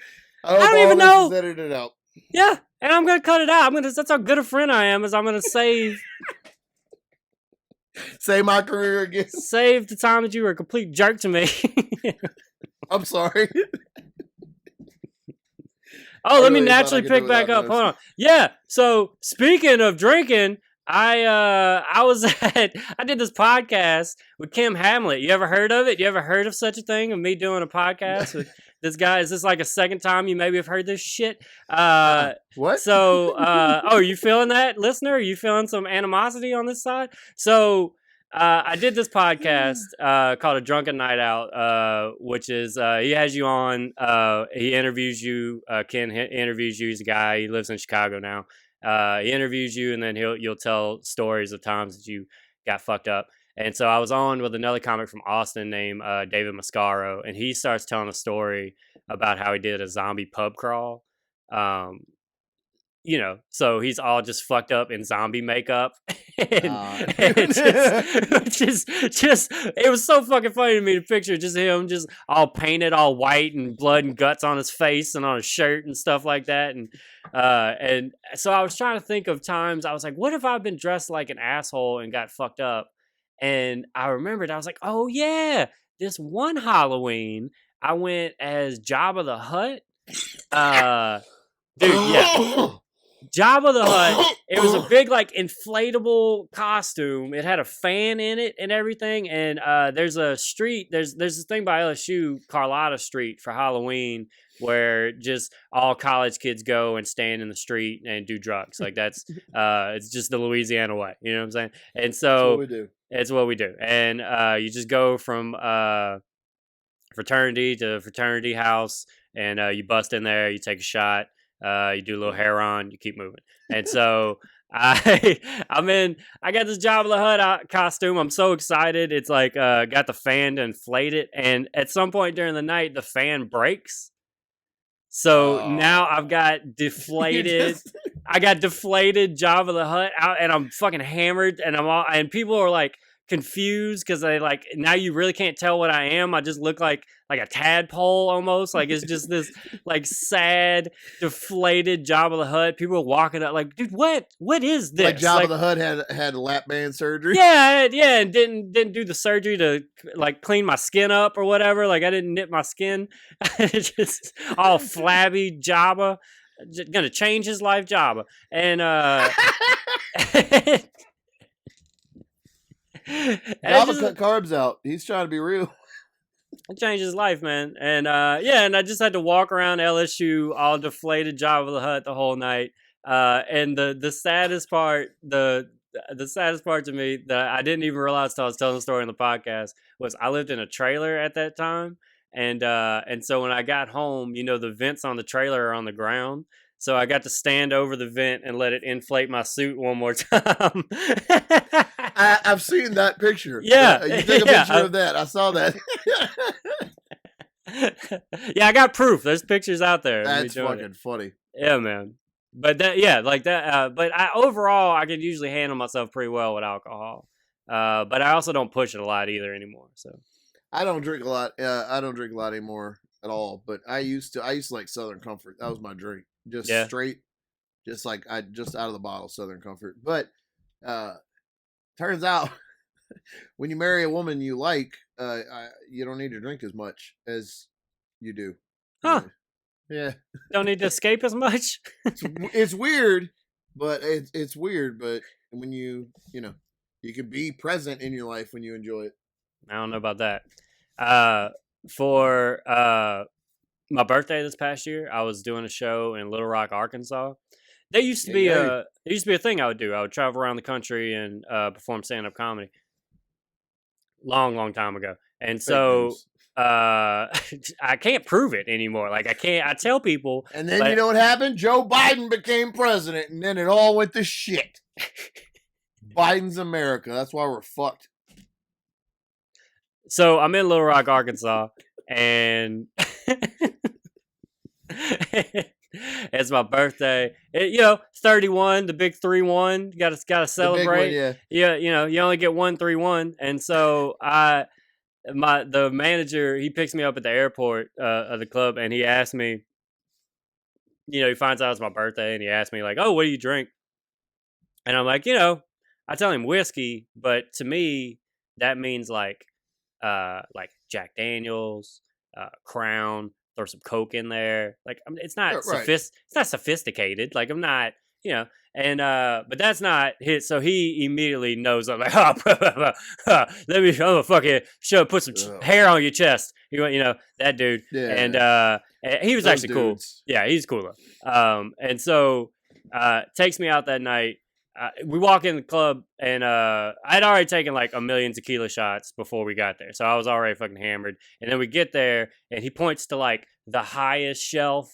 I don't even know. Edit it out. Yeah, and I'm gonna cut it out. That's how good a friend I am. Is I'm gonna save my career again. Save the time that you were a complete jerk to me. I'm sorry. Oh, let me naturally pick back up. Hold on. Yeah. So speaking of drinking, I did this podcast with Kim Hamlet. You ever heard of it? You ever heard of such a thing of me doing a podcast with this guy? Is this like a second time you maybe have heard this shit? What? So, are you feeling that, listener? Are you feeling some animosity on this side? So, I did this podcast called A Drunken Night Out, which is he has you on. He interviews you. Ken interviews you. He's a guy. He lives in Chicago now. He interviews you, and then you'll tell stories of times that you got fucked up. And so I was on with another comic from Austin named David Mascaro, and he starts telling a story about how he did a zombie pub crawl. You know, so he's all just fucked up in zombie makeup. and it was so fucking funny to me to picture just him just all painted all white and blood and guts on his face and on his shirt and stuff like that. And so I was trying to think of times I was like, what if I've been dressed like an asshole and got fucked up? And I remembered, I was like, oh yeah, this one Halloween I went as Jabba the Hutt. Dude, yeah. Jabba the Hutt. It was a big, like, inflatable costume. It had a fan in it and everything. And there's a street. There's this thing by LSU, Carlotta Street, for Halloween, where just all college kids go and stand in the street and do drugs. Like that's it's just the Louisiana way. You know what I'm saying? And so that's what we do. It's what we do. And you just go from fraternity to fraternity house, and you bust in there. You take a shot. You do a little hair on, you keep moving. And so I got this Jabba the Hutt costume. I'm so excited. It's like got the fan to inflate it, and at some point during the night, the fan breaks. So now I've got deflated I got deflated Jabba the Hutt out, and I'm fucking hammered, and people are like confused because they like now you really can't tell what I am. I just look like a tadpole almost. Like it's just this like sad, deflated Jabba the Hutt. People are walking up like, dude, what is this? Like Jabba the Hutt had lap band surgery. Yeah, and didn't do the surgery to like clean my skin up or whatever. Like I didn't knit my skin. Just all flabby Jabba. Gonna change his life, Jabba. And Jabba cut carbs out. He's trying to be real. It changed his life, man. And and I just had to walk around LSU all deflated Jabba the Hutt the whole night. And the saddest part, the saddest part to me that I didn't even realize till I was telling the story on the podcast was I lived in a trailer at that time. And so when I got home, you know, the vents on the trailer are on the ground. So I got to stand over the vent and let it inflate my suit one more time. I've seen that picture. Yeah. You take a picture of that. I saw that. Yeah, I got proof. There's pictures out there. That's fucking funny. Yeah, man. But that, like that. But overall, I can usually handle myself pretty well with alcohol. But I also don't push it a lot either anymore. So I don't drink a lot. I don't drink a lot anymore at all. But I used to like Southern Comfort. That was my drink. Just straight, just like just out of the bottle, Southern Comfort. But turns out when you marry a woman you like, you don't need to drink as much as you do. Huh? Yeah. Don't need to escape as much. It's weird, but it's weird. But when you can be present in your life when you enjoy it. I don't know about that. For my birthday this past year, I was doing a show in Little Rock, Arkansas. There used to be a thing I would do. I would travel around the country and perform stand-up comedy. Long time ago. And so I can't prove it anymore. Like I tell people. And then you know what happened? Joe Biden became president, and then it all went to shit. Biden's America. That's why we're fucked. So I'm in Little Rock, Arkansas, and it's my birthday. It's 31, the big 3-1. You gotta celebrate. One, yeah. You only get 1-3-1, and so the manager, he picks me up at the airport of the club, and he asked me. He finds out it's my birthday, and he asked me like, "Oh, what do you drink?" And I'm like, I tell him whiskey, but to me that means like Jack Daniels, Crown, throw some Coke in there. Like it's not it's not sophisticated. Like I'm not, and but that's not his. So he immediately knows. I'm like, I'm gonna fucking put some hair on your chest. That dude. Yeah. And he was actually cool. Yeah, he's cool though. And so takes me out that night. We walk in the club, and I'd already taken like 1 million tequila shots before we got there, so I was already fucking hammered. And then we get there, and he points to like the highest shelf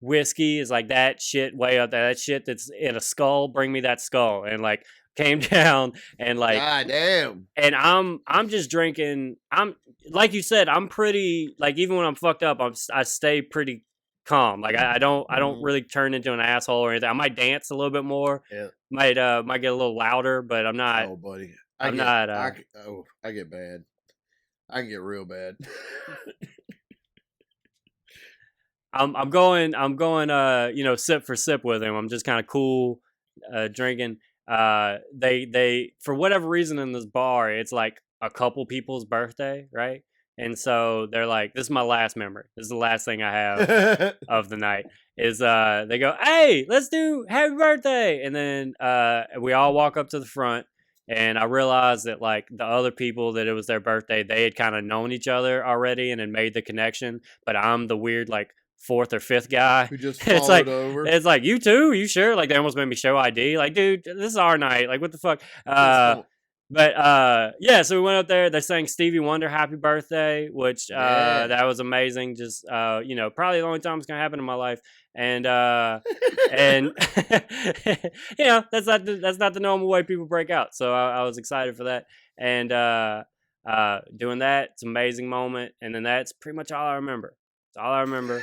whiskey is like that shit way up there. That shit that's in a skull. Bring me that skull. And like came down, and like God damn. And I'm just drinking. I'm like you said. I'm pretty like even when I'm fucked up, I stay pretty calm. Like I don't really turn into an asshole or anything. I might dance a little bit more. Yeah. Might get a little louder, but I'm not. Oh, buddy. I get bad. I can get real bad. I'm going sip for sip with him. I'm just kind of cool drinking. They for whatever reason in this bar, it's like a couple people's birthday, right? And so they're like, this is my last memory. This is the last thing I have of the night. Is they go, hey, let's do happy birthday. And then we all walk up to the front, and I realized that like the other people that it was their birthday, they had kind of known each other already and had made the connection. But I'm the weird like fourth or fifth guy who just followed over. It's like, you too? You sure? Like they almost made me show ID. Like, dude, this is our night. Like, what the fuck? But so we went up there. They sang Stevie Wonder "Happy Birthday," which that was amazing. Just probably the only time it's gonna happen in my life. And and that's not the normal way people break out. So I was excited for that. And doing that, it's an amazing moment. And then that's pretty much all I remember. It's all I remember.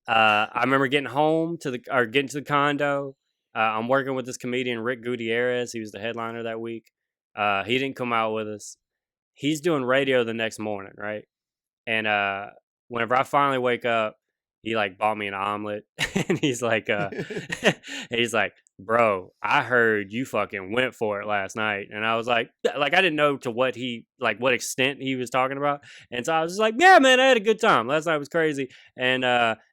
I remember getting to the condo. I'm working with this comedian, Rick Gutierrez. He was the headliner that week. He didn't come out with us. He's doing radio the next morning, right? And whenever I finally wake up, he like bought me an omelet, and he's like, bro, I heard you fucking went for it last night. And I was like I didn't know to what extent he was talking about. And so I was just like, yeah, man, I had a good time. Last night was crazy. And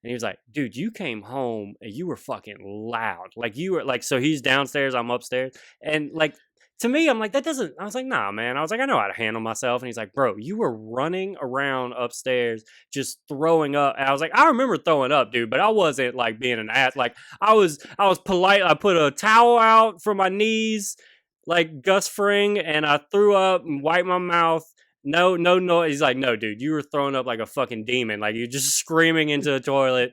he was like, dude, you came home and you were fucking loud. Like you were like, so he's downstairs, I'm upstairs. And like, to me, I'm like, that doesn't, I was like, nah, man. I was like, I know how to handle myself. And he's like, bro, you were running around upstairs just throwing up. And I was like, I remember throwing up, dude, but I wasn't like being an ass. Like I was polite. I put a towel out for my knees, like Gus Fring, and I threw up and wiped my mouth. No. He's like, no, dude, you were throwing up like a fucking demon. Like you're just screaming into the toilet.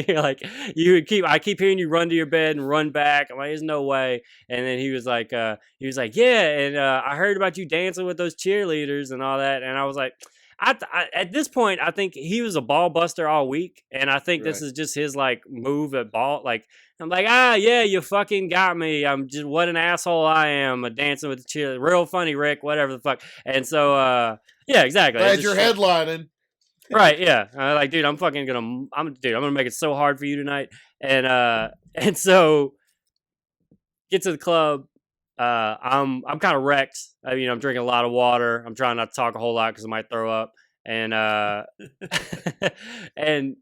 Like I keep hearing you run to your bed and run back. I'm like, there's no way. And then he was like, yeah. And I heard about you dancing with those cheerleaders and all that. And I was like, at this point, I think he was a ball buster all week. And I think this is just his like move at ball. Like, I'm like, yeah, you fucking got me. I'm just, what an asshole I am. Dancing with the cheerleader. Real funny, Rick, whatever the fuck. And so, yeah, exactly. Glad you're headlining. Right, yeah. Like, dude, I'm gonna make it so hard for you tonight. And so get to the club. I'm kind of wrecked. I'm drinking a lot of water. I'm trying not to talk a whole lot because I might throw up. And and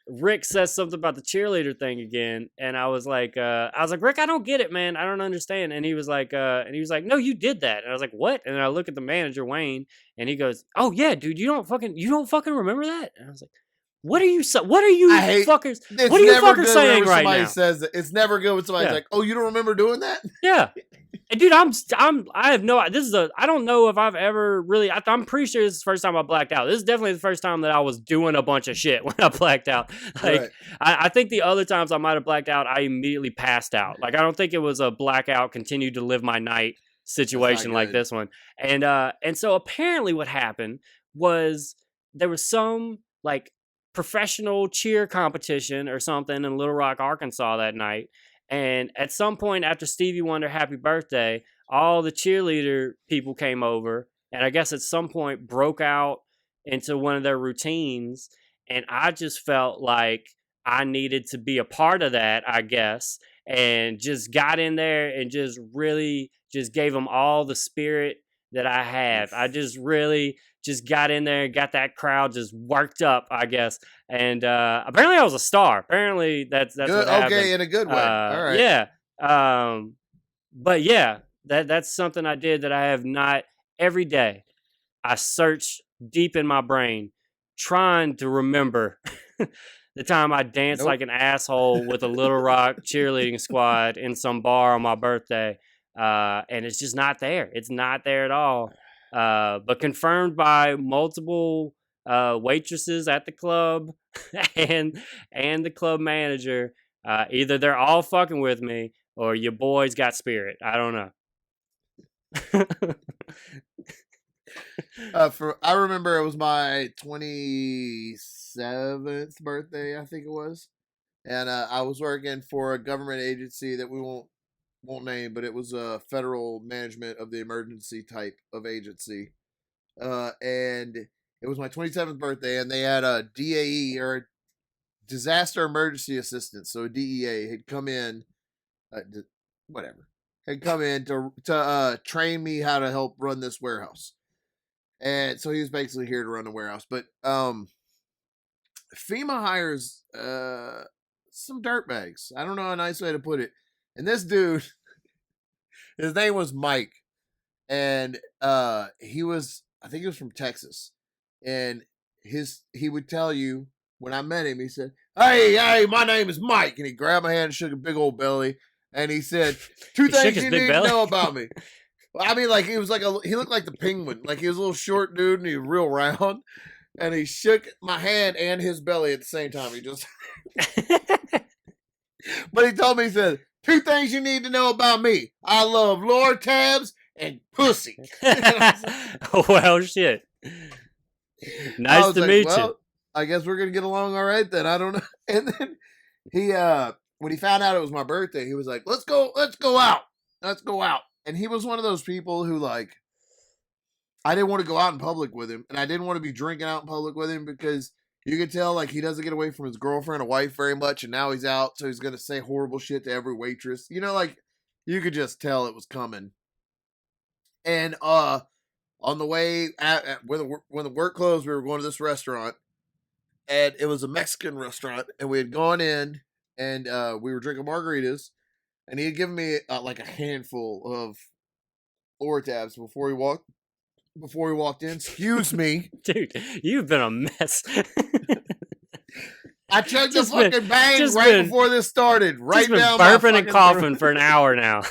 Rick says something about the cheerleader thing again, and I was like, Rick, I don't get it, man. I don't understand. And he was like, no, you did that. And I was like, what? And I look at the manager, Wayne, and he goes, oh yeah, dude, you don't fucking remember that? And I was like, what are you fuckers saying right now? Says that. It's never good when somebody's like, oh, you don't remember doing that? Yeah. And dude, I have no, I don't know if I've ever really, I'm pretty sure this is the first time I blacked out. This is definitely the first time that I was doing a bunch of shit when I blacked out. Like, right. I think the other times I might have blacked out, I immediately passed out. Like, I don't think it was a blackout, continued to live my night situation like this one. And so apparently what happened was there was some like professional cheer competition or something in Little Rock, Arkansas that night. And at some point after Stevie Wonder Happy Birthday, all the cheerleader people came over, and I guess at some point broke out into one of their routines. And I just felt like I needed to be a part of that, I guess, and just got in there and just really just gave them all the spirit that I have. I just really just got in there and got that crowd just worked up, I guess. And apparently I was a star. Apparently that's good, what happened. Okay, in a good way. All right. Yeah. But yeah, that's something I did that I have not every day. I search deep in my brain trying to remember the time I danced like an asshole with a Little Rock cheerleading squad in some bar on my birthday. And it's just not there. It's not there at all. But confirmed by multiple waitresses at the club and the club manager. Either they're all fucking with me or your boy's got spirit. I don't know. I remember it was my 27th birthday, I think it was. And I was working for a government agency that we won't name, but it was a federal management of the emergency type of agency. And it was my 27th birthday, and they had a DAE, or disaster emergency assistance. So a DEA had come in, to train me how to help run this warehouse. And so he was basically here to run the warehouse. But FEMA hires some dirtbags. I don't know a nice way to put it. And this dude, his name was Mike, and I think he was from Texas. And he would tell you, when I met him, he said, hey, my name is Mike. And he grabbed my hand and shook a big old belly. And he said, two things you need to know about me. I mean, like, he looked like the penguin. Like, he was a little short dude and he was real round. And he shook my hand and his belly at the same time. He just, but he told me, he said, two things you need to know about me. I love lower tabs and pussy. Well, shit. Nice to meet you. I guess we're gonna get along all right then. I don't know. And then he when he found out it was my birthday, he was like, let's go out. Let's go out. And he was one of those people who, like, I didn't want to go out in public with him, and I didn't want to be drinking out in public with him because you could tell, like, he doesn't get away from his girlfriend or wife very much, and now he's out, so he's gonna say horrible shit to every waitress. You know, like, you could just tell it was coming. And on the way when the work closed, we were going to this restaurant, and it was a Mexican restaurant, and we had gone in, and we were drinking margaritas, and he had given me like a handful of lower tabs before he walked in. Excuse me, dude, you've been a mess. I chugged the fucking bang before this started. Right now, burping and coughing for an hour now.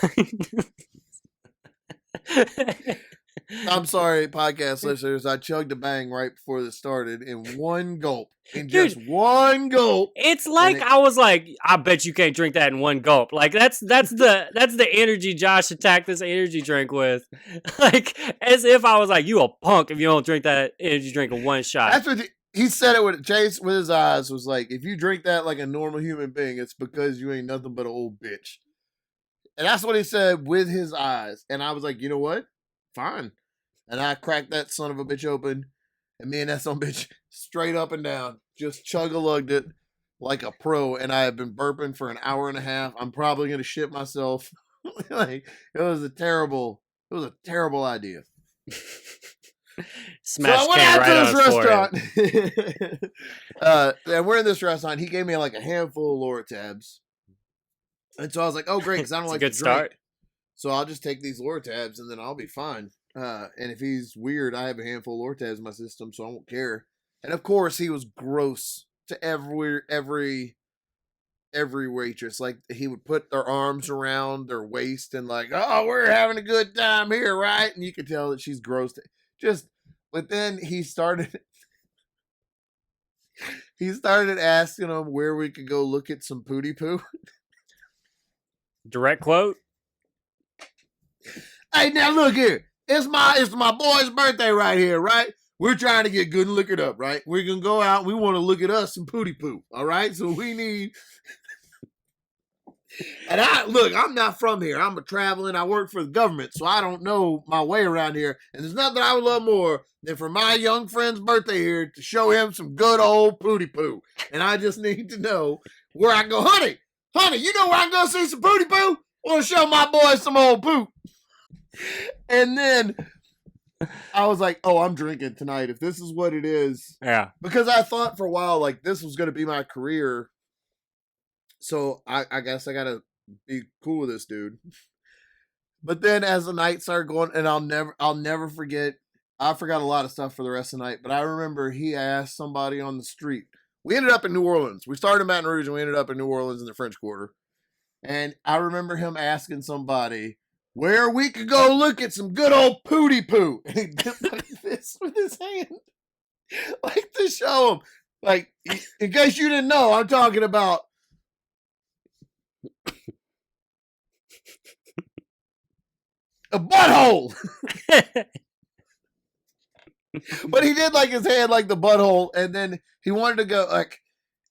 I'm sorry, podcast listeners. I chugged a bang right before this started in one gulp. Just one gulp. It's like I was like, I bet you can't drink that in one gulp. Like that's the energy Josh attacked this energy drink with. Like as if I was like, you a punk if you don't drink that energy drink in one shot. That's what he said it with Chase with his eyes was like, if you drink that like a normal human being, it's because you ain't nothing but an old bitch. And that's what he said with his eyes. And I was like, you know what? Fine. And I cracked that son of a bitch open, and me and that son of a bitch straight up and down just chug-a-lugged it like a pro. And I have been burping for an hour and a half. I'm probably gonna shit myself. Like it was a terrible idea. Smash so I went can out right to this restaurant. And we're in this restaurant. He gave me like a handful of Laura tabs, and so I was like, "Oh, great!" Because I don't like a good to drink. start. So I'll just take these Laura tabs, and then I'll be fine. And if he's weird, I have a handful of Laura tabs in my system, so I won't care. And of course, he was gross to every waitress. Like he would put their arms around their waist and like, "Oh, we're having a good time here, right?" And you could tell that she's gross. But then he started asking them where we could go look at some pooty poo. Direct quote. Hey, now look here. It's my boy's birthday right here, right? We're trying to get good and liquored up, right? We're gonna go out. We want to look at us some pooty poo, all right? So we need. And I'm not from here. I'm a traveling. I work for the government, so I don't know my way around here. And there's nothing I would love more than for my young friend's birthday here to show him some good old pooty poo. And I just need to know where I can go, honey, you know where I can go see some pooty poo? I want to show my boy some old poop. And then I was like, oh, I'm drinking tonight if this is what it is. Yeah. Because I thought for a while, like, this was going to be my career. So I guess I got to be cool with this dude. But then as the night started going, and I'll never forget, I forgot a lot of stuff for the rest of the night, but I remember he asked somebody on the street. We ended up in New Orleans. We started in Baton Rouge and we ended up in New Orleans in the French Quarter. And I remember him asking somebody where we could go look at some good old pooty poo. And he did like this with his hand. Like to show him. Like, in case you didn't know, I'm talking about a butthole. But he did like his hand like the butthole. And then he wanted to go like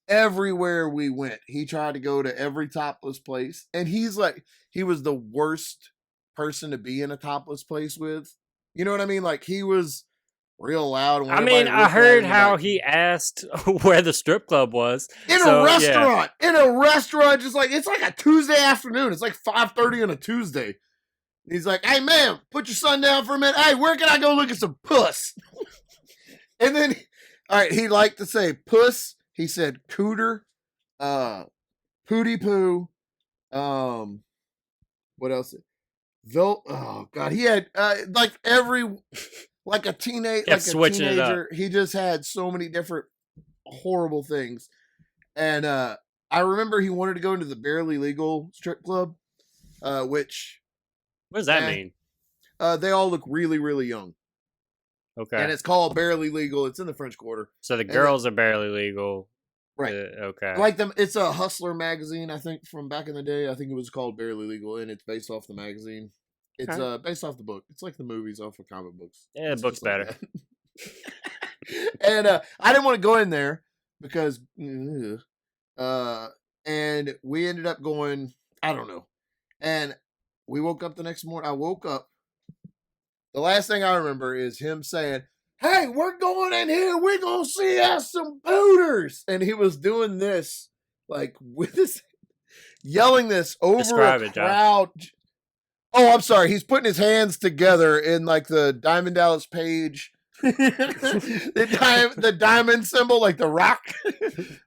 everywhere we went. He tried to go to every topless place. And he's like, he was the worst person to be in a topless place with. You know what I mean? Like he was real loud. I mean, I heard how he asked where the strip club was. In a restaurant. Yeah. In a restaurant, just like, it's like a Tuesday afternoon. It's like 5:30 on a Tuesday. He's like, hey, man, put your son down for a minute. Hey, where can I go look at some puss? And then, all right, he liked to say puss. He said cooter, pooty poo, what else? Oh, God, he had, like every... Like a teenager, he just had so many different horrible things. And I remember he wanted to go into the Barely Legal strip club, which... What does that mean? They all look really, really young. Okay. And it's called Barely Legal. It's in the French Quarter. So the girls are barely legal. Right. Okay. Like them. It's a Hustler magazine, I think, from back in the day. I think it was called Barely Legal, and it's based off the magazine. It's based off the book. It's like the movies off of comic books. Yeah, the book's better. And I didn't want to go in there because, and we ended up going, I don't know. And we woke up the next morning. I woke up. The last thing I remember is him saying, "Hey, we're going in here. We're going to see us some booters." And he was doing this, like, with this, yelling this over Describe a it, Josh. crowd. Oh, I'm sorry. He's putting his hands together in like the Diamond Dallas Page, the diamond symbol, like the rock.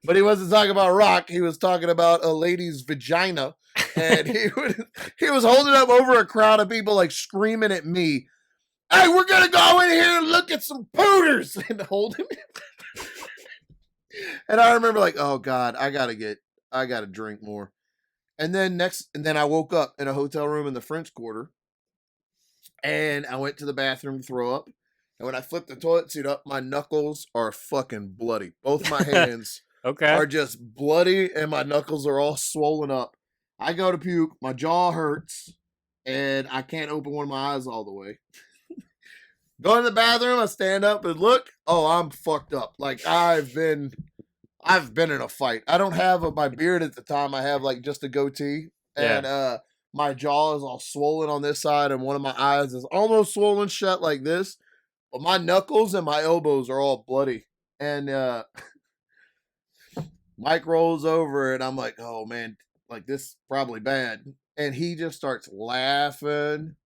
But he wasn't talking about rock. He was talking about a lady's vagina, and he was holding up over a crowd of people, like screaming at me, "Hey, we're gonna go in here and look at some pooters," and hold him. And I remember, like, oh God, I gotta drink more. And then I woke up in a hotel room in the French Quarter, and I went to the bathroom to throw up. And when I flipped the toilet seat up, my knuckles are fucking bloody. Both my hands are just bloody, and my knuckles are all swollen up. I go to puke, my jaw hurts, and I can't open one of my eyes all the way. Go in the bathroom, I stand up and look. Oh, I'm fucked up. Like I've been in a fight. I don't have my beard at the time. I have like just a goatee, and my jaw is all swollen on this side, and one of my eyes is almost swollen shut like this. But my knuckles and my elbows are all bloody. And Mike rolls over, and I'm like, "Oh man, like this is probably bad." And he just starts laughing,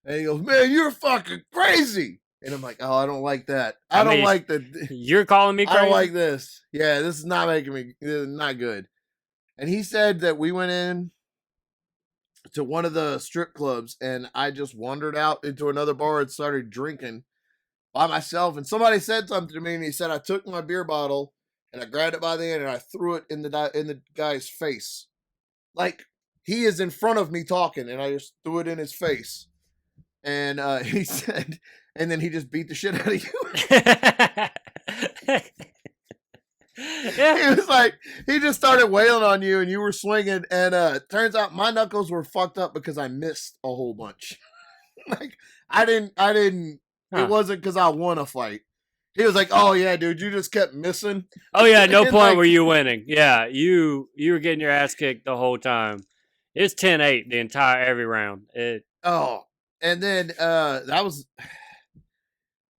and he goes, "Man, you're fucking crazy." And I'm like, "Oh, I don't like that. I don't like the. You're calling me crazy? I don't like this. Yeah, this is not making me. This is not good." And he said that we went in to one of the strip clubs, and I just wandered out into another bar and started drinking by myself. And somebody said something to me, and he said I took my beer bottle and I grabbed it by the end and I threw it in the guy's face, like he is in front of me talking, and I just threw it in his face. And he said, and then he just beat the shit out of you. He was like, he just started wailing on you, and you were swinging. And turns out my knuckles were fucked up because I missed a whole bunch. Like I didn't. It wasn't because I won a fight. He was like, "Oh yeah, dude, you just kept missing." Oh yeah, no point were you winning. Yeah, you were getting your ass kicked the whole time. It's 10-8 the entire every round. And then that was,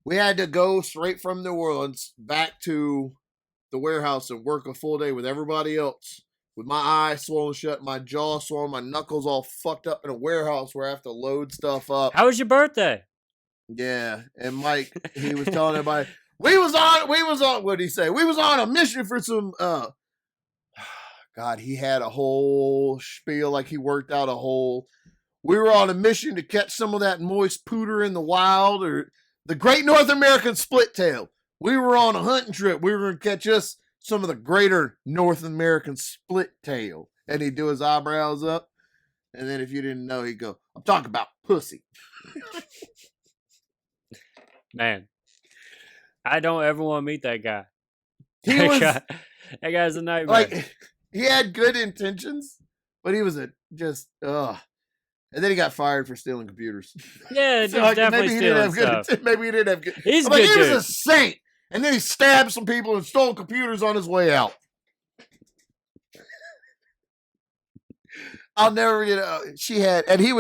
we had to go straight from New Orleans back to the warehouse and work a full day with everybody else, with my eyes swollen shut, my jaw swollen, my knuckles all fucked up in a warehouse where I have to load stuff up. How was your birthday? Yeah, and Mike, he was telling everybody, we was on, what did he say? We was on a mission for some, God, he had a whole spiel, like he worked out a whole, we were on a mission to catch some of that moist pooter in the wild, or the great North American split tail. We were on a hunting trip. We were going to catch us some of the greater North American split tail. And he'd do his eyebrows up. And then if you didn't know, he'd go, "I'm talking about pussy." Man, I don't ever want to meet that guy. That guy's a nightmare. Like, he had good intentions, but he was and then he got fired for stealing computers. Yeah, so definitely stealing stuff. Maybe he didn't have good. He's good. He was a saint, and then he stabbed some people and stole computers on his way out. I'll never forget. She had, and he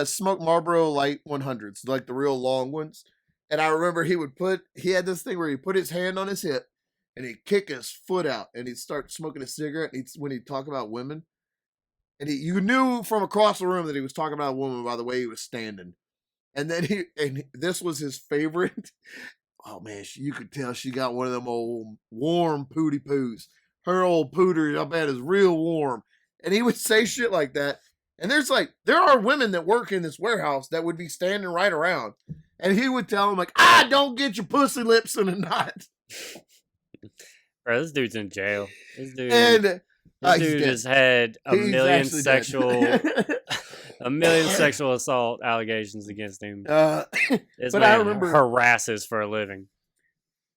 smoked Marlboro Light 100s, like the real long ones. And I remember he had this thing where he put his hand on his hip, and he'd kick his foot out, and he'd start smoking a cigarette. And when he'd talk about women. And you knew from across the room that he was talking about a woman by the way he was standing. And then this was his favorite. Oh man, you could tell she got one of them old warm pooty poos. Her old pooter, I bet, is real warm. And he would say shit like that. And there are women that work in this warehouse that would be standing right around. And he would tell them like, don't get your pussy lips in a knot. Bro, this dude's in jail. This dude has had a million sexual assault allegations against him. This man I remember harasses for a living.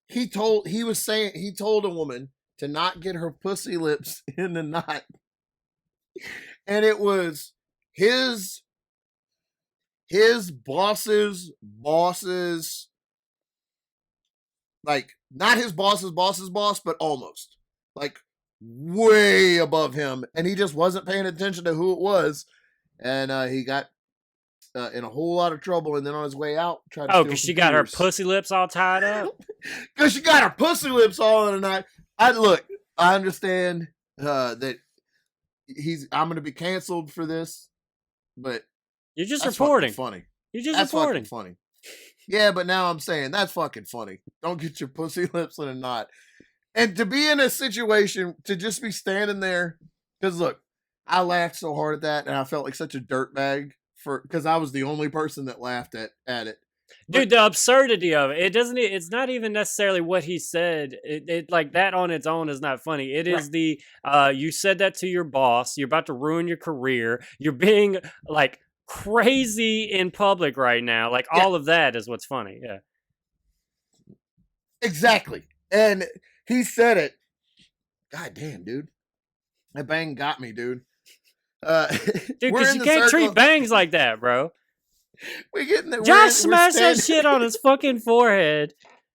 He told a woman to not get her pussy lips in the knot, and it was his boss's like not his boss's boss, but almost like way above him, and he just wasn't paying attention to who it was, and he got in a whole lot of trouble. And then on his way out, tried to steal because she got her computers. pussy lips all tied up. Because she got her pussy lips all in the night. I understand that I'm gonna be canceled for this, but You're just that's reporting. funny. You're just That's reporting. fucking funny. Yeah, but now I'm saying that's fucking funny. Don't get your pussy lips in a knot. And to be in a situation, to just be standing there, because look, I laughed so hard at that, and I felt like such a dirtbag because I was the only person that laughed at it. Dude, the absurdity of it. It's not even necessarily what he said. It like that on its own is not funny. It is the you said that to your boss, you're about to ruin your career, you're being like crazy in public right now. Like all of that is what's funny. Yeah. Exactly. And he said it. God damn, dude. That bang got me, dude. Dude, because you can't treat bangs like that, bro. We getting there. Josh smashed that shit on his fucking forehead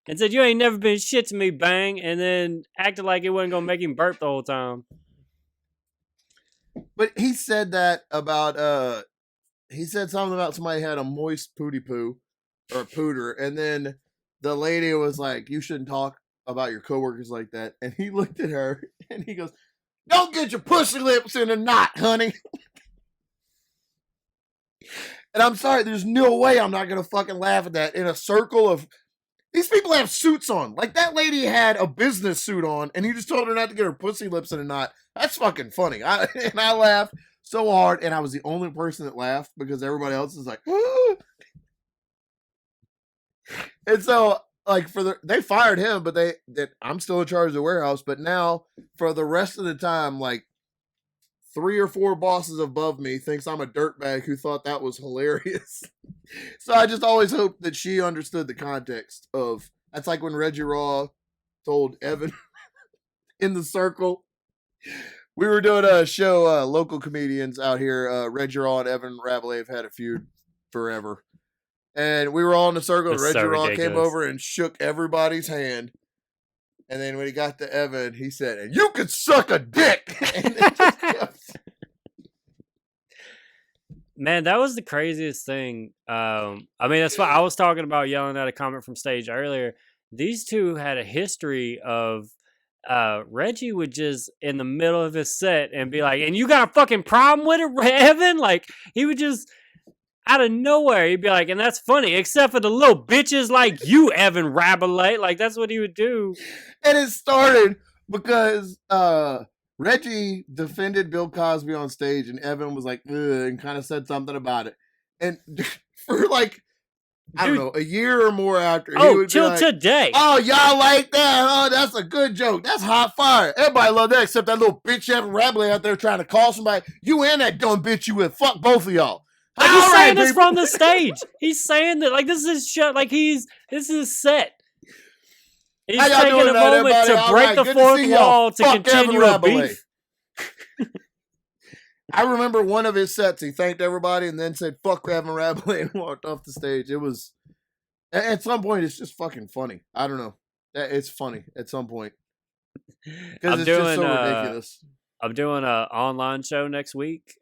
and said, "You ain't never been shit to me, bang," and then acted like it wasn't gonna make him burp the whole time. But he said that about he said something about somebody had a moist pooty poo or a pooter, and then the lady was like, "You shouldn't talk about your coworkers like that." And he looked at her and he goes, "Don't get your pussy lips in a knot, honey." And I'm sorry, there's no way I'm not gonna fucking laugh at that in a circle of these people have suits on. Like that lady had a business suit on, and he just told her not to get her pussy lips in a knot. That's fucking funny. And I laughed so hard, and I was the only person that laughed because everybody else is like, "Woo!" And so like they fired him, but I'm still in charge of the warehouse. But now for the rest of the time, like 3 or 4 bosses above me thinks I'm a dirtbag who thought that was hilarious. So I just always hope that she understood the context of that's like when Reggie Raw told Evan in the circle. We were doing a show, local comedians out here. Reggie Raw and Evan Rabelais have had a feud forever. And we were all in the circle, and Reggie Raw came over and shook everybody's hand. And then when he got to Evan, he said, "And you could suck a dick." And it just kept... Man, that was the craziest thing. I mean, that's why I was talking about yelling at a comment from stage earlier. These two had a history of Reggie would just in the middle of his set and be like, "And you got a fucking problem with it, Evan?" Like he would just out of nowhere, he'd be like, "And that's funny, except for the little bitches like you, Evan Rabelais." Like that's what he would do. And it started because Reggie defended Bill Cosby on stage, and Evan was like, "Ugh," and kind of said something about it. And for like, I don't know, a year or more after, he would till be like, today. "Oh, y'all like that? Oh, that's a good joke. That's hot fire. Everybody loved that, except that little bitch Evan Rabelais out there trying to call somebody. You and that dumb bitch you with. Fuck both of y'all." Like he's saying this from the stage. He's saying that like this is shit. Like this is set. He's taking a moment to break the fourth wall to continue a beef. I remember one of his sets. He thanked everybody and then said "fuck Evan Rabelais" and walked off the stage. It was at some point it's just fucking funny. I don't know. It's funny at some point because it's just so ridiculous. I'm doing an online show next week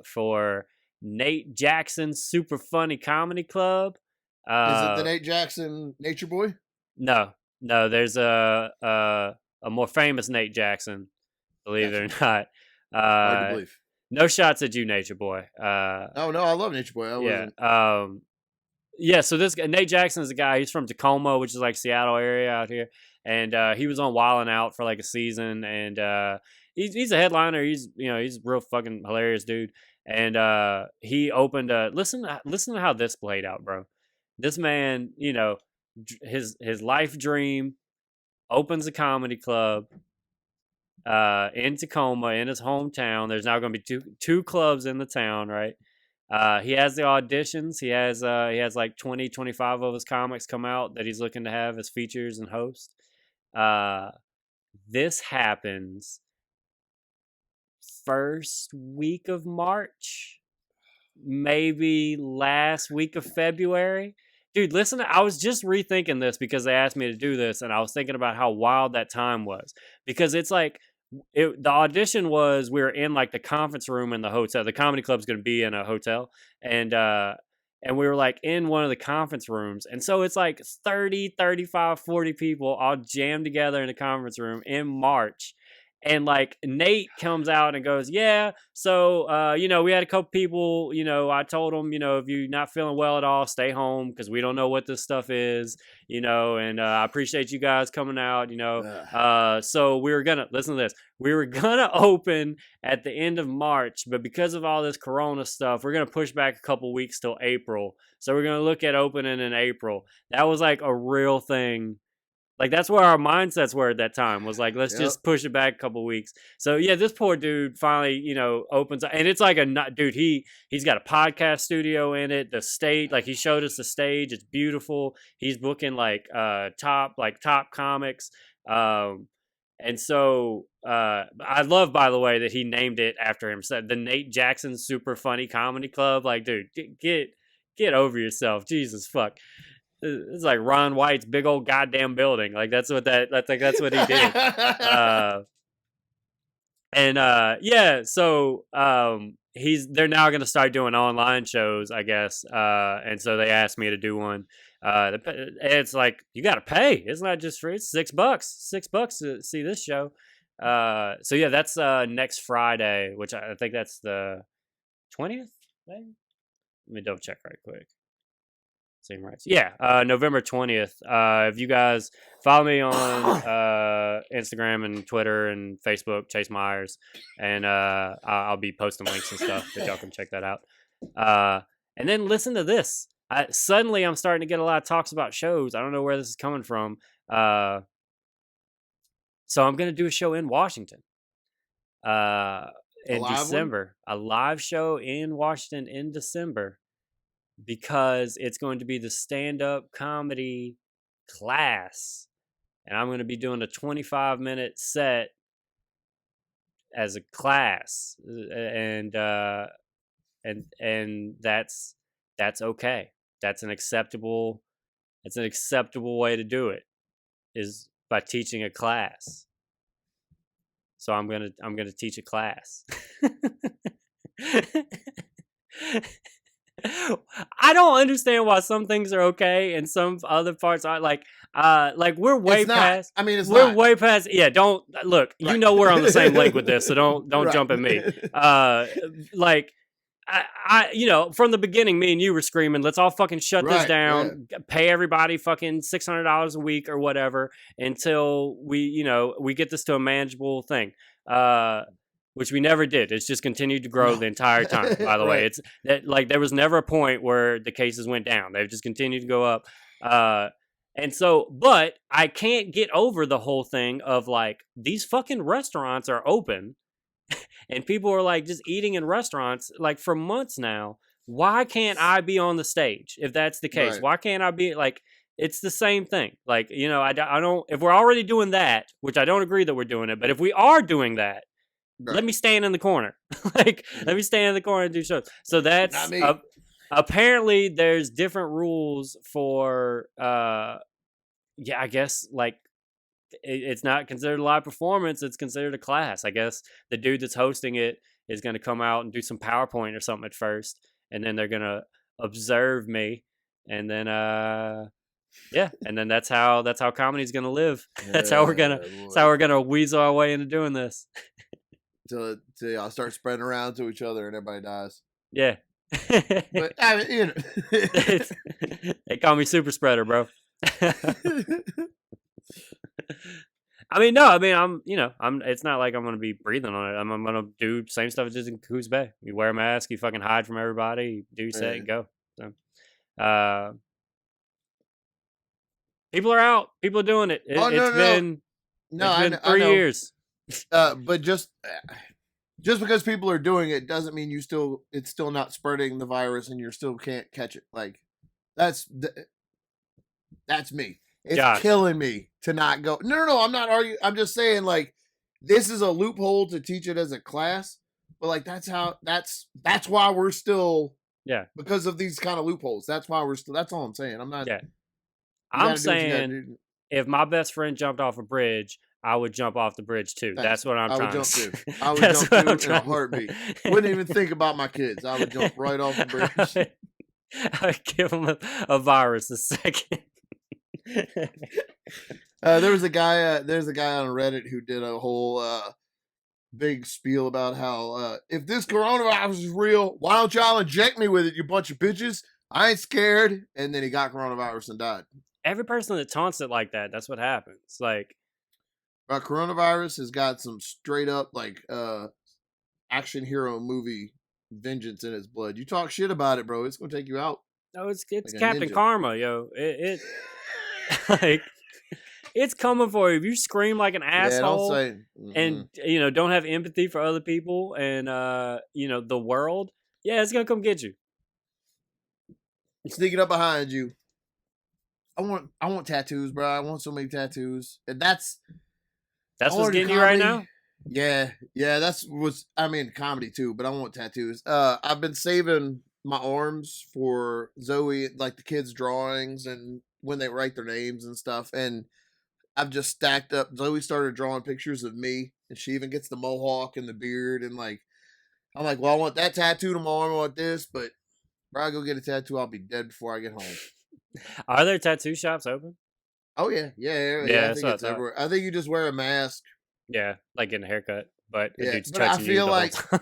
for Nate Jackson's Super Funny Comedy Club. Is it the Nate Jackson Nature Boy? No. There's a more famous Nate Jackson. Believe it or not. Hard to believe. No shots at you, Nature Boy. Oh no, I love Nature Boy. Yeah. So this guy, Nate Jackson is a guy. He's from Tacoma, which is like Seattle area out here, and he was on Wild 'N Out for like a season, and he's a headliner. He's a real fucking hilarious dude. And he opened listen to how this played out, bro. This man, his life dream, opens a comedy club in Tacoma, in his hometown. There's now going to be two clubs in the town, right? He has the auditions. He has like 20, 25 of his comics come out that he's looking to have as features and host. This happens first week of March, maybe last week of February. dude, listen, I was just rethinking this because they asked me to do this, and I was thinking about how wild that time was. Because it's like, the audition was, we were in like the conference room in the hotel. The comedy club's going to be in a hotel. And we were like in one of the conference rooms. And so it's like 30, 35, 40 people all jammed together in the conference room in March. And like Nate comes out and goes, yeah, so, we had a couple people, I told them, if you're not feeling well at all, stay home because we don't know what this stuff is, and I appreciate you guys coming out, so we were listen to this. We were going to open at the end of March, but because of all this Corona stuff, we're going to push back a couple weeks till April. So we're going to look at opening in April. That was like a real thing. Like, that's where our mindsets were at that time, was like, let's just push it back a couple weeks. So, yeah, this poor dude finally, opens up. And it's like dude, he's got a podcast studio in it. The stage, like, he showed us the stage. It's beautiful. He's booking, top comics. And so I love, by the way, that he named it after him. So the Nate Jackson Super Funny Comedy Club. Like, dude, get over yourself. Jesus, fuck. It's like Ron White's big old goddamn building. Like that's what he did. So they're now going to start doing online shows, I guess. And so they asked me to do one. It's like, you got to pay. It's not just free. It's $6 to see this show. So yeah, that's next Friday, which I think that's the 20th. Maybe? Let me double check right quick. Same rights. Yeah, November 20th. If you guys follow me on Instagram and Twitter and Facebook, Chase Myers, and I'll be posting links and stuff that y'all can check that out. And then listen to this. Suddenly, I'm starting to get a lot of talks about shows. I don't know where this is coming from. So I'm going to do a show in Washington in December. A live show in Washington in December. Because it's going to be the stand-up comedy class. And I'm going to be doing a 25-minute set as a class. And that's okay. That's an acceptable way to do it, is by teaching a class. So I'm going to teach a class. I don't understand why some things are okay and some other parts are like we're way past. I mean, we're way past. Yeah, don't look. Right. We're on the same link with this, so don't right. Jump at me. From the beginning, me and you were screaming, "Let's all fucking shut this down. Right. Pay everybody fucking $600 a week or whatever until we get this to a manageable thing." Which we never did. It's just continued to grow the entire time, by the way. It's that, there was never a point where the cases went down. They've just continued to go up. And so, but I can't get over the whole thing of these fucking restaurants are open and people are just eating in restaurants for months now. Why can't I be on the stage if that's the case? Right. Why can't I be it's the same thing. I don't, if we're already doing that, which I don't agree that we're doing it, but if we are doing that, right. Let me stand in the corner. Let me stand in the corner and do shows. So that's apparently there's different rules for I guess it's not considered a live performance, it's considered a class. I guess the dude that's hosting it is going to come out and do some PowerPoint or something at first, and then they're going to observe me, and then and then that's how comedy's going to live. That's how we're going to weasel our way into doing this. Till y'all start spreading around to each other and everybody dies. Yeah. But I mean, they call me super spreader, bro. I'm it's not like I'm going to be breathing on it. I'm going to do same stuff as just in Coos Bay. You wear a mask, you fucking hide from everybody, you do your set and go. So, people are out. People are doing it. It's been 3 years. But just because people are doing it doesn't mean it's still not spreading the virus and you still can't catch it. That's me. It's killing me to not go. No, I'm not arguing. I'm just saying this is a loophole to teach it as a class, but that's why we're still Yeah. Because of these kind of loopholes. That's why we're still. That's all I'm saying. I'm not. Yeah. You I'm gotta do what you gotta saying do. if my best friend jumped off a bridge, I would jump off the bridge too. Thanks. That's what I'm I would trying jump to too. say. I would That's jump what too I'm in a trying heartbeat. Wouldn't even think about my kids. I would jump right off the bridge. I'd give him a virus a second. There's a guy on Reddit who did a whole big spiel about how if this coronavirus is real, why don't y'all inject me with it, you bunch of bitches? I ain't scared. And then he got coronavirus and died. Every person that taunts it like that, that's what happens. Like, coronavirus has got some straight up like action hero movie vengeance in its blood. You talk shit about it, bro, it's gonna take you out. no, it's Like a Captain ninja. Karma, yo. It like it's coming for you. If you scream like an Yeah, don't asshole say. and don't have empathy for other people and the world, yeah, it's gonna come get you. Sneaking up behind you. I want tattoos, bro. I want so many tattoos, and that's what's getting you right now. Yeah, that's what's. I mean, comedy too, but I want tattoos. I've been saving my arms for Zoe, like the kids' drawings and when they write their names and stuff, and I've just stacked up. Zoe started drawing pictures of me, and she even gets the mohawk and the beard, and like, I'm like, well, I want that tattoo tomorrow. I want this, but bro, I go get a tattoo, I'll be dead before I get home. Are there tattoo shops open? Oh yeah. I think it's everywhere. I think you just wear a mask. Yeah, like getting a haircut, but Yeah, dude's but I touching you feel the whole like time.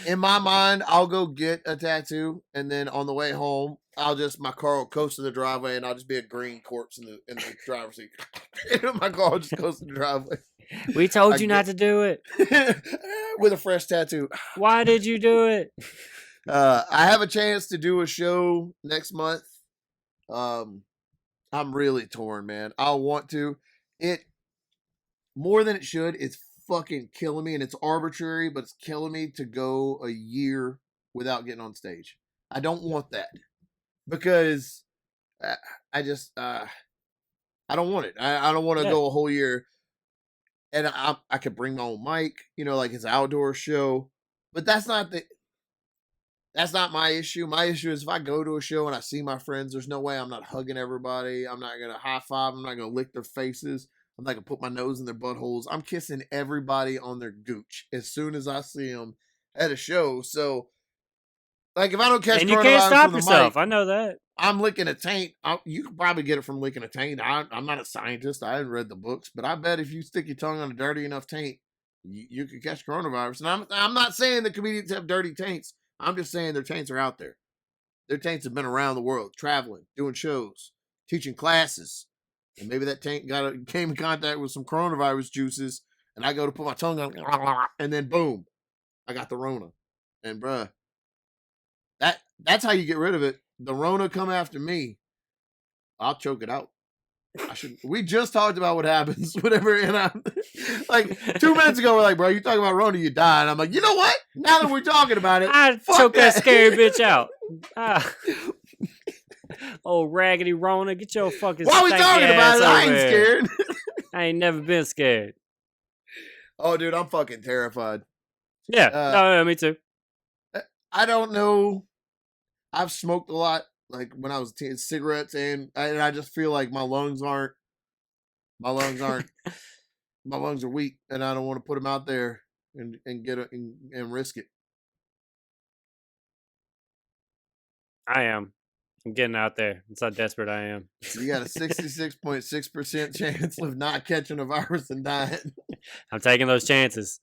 in my mind, I'll go get a tattoo, and then on the way home, my car will coast to the driveway, and I'll just be a green corpse in the driver's seat. My car will just coast to the driveway. We told you not to do it with a fresh tattoo. Why did you do it? I have a chance to do a show next month. I'm really torn, man. I want to. It more than it should. It's fucking killing me, and it's arbitrary, but it's killing me to go a year without getting on stage. I don't want that because I just I don't want it. I don't want to go a whole year, and I could bring my own mic, like it's an outdoor show, but that's not my issue. My issue is if I go to a show and I see my friends, there's no way I'm not hugging everybody. I'm not going to high five. I'm not going to lick their faces. I'm not going to put my nose in their buttholes. I'm kissing everybody on their gooch as soon as I see them at a show. So, like, if I don't catch and you coronavirus can't stop from the yourself. mic, I know that. I'm licking a taint. You can probably get it from licking a taint. I'm not a scientist. I haven't read the books, but I bet if you stick your tongue on a dirty enough taint, you could catch coronavirus. And I'm not saying the comedians have dirty taints. I'm just saying their taints are out there. Their taints have been around the world, traveling, doing shows, teaching classes. And maybe that taint came in contact with some coronavirus juices, and I go to put my tongue on, and then boom, I got the Rona. And bruh, that's how you get rid of it. The Rona come after me, I'll choke it out. We just talked about what happens whenever, and I'm like 2 minutes ago, we're like, bro, you talking about Rona, you die. And I'm like, you know what? Now that we're talking about it, I choke that scary bitch out. Old raggedy Rona, get your fucking Why we talking about it? I ain't scared. I ain't never been scared. Oh, dude, I'm fucking terrified. Yeah, no, me too. I don't know. I've smoked a lot, like when I was cigarettes, and I just feel like my lungs are weak, and I don't want to put them out there and get it and risk it. I'm getting out there. That's how desperate I am. You got a 66.6% chance of not catching a virus and dying. I'm taking those chances.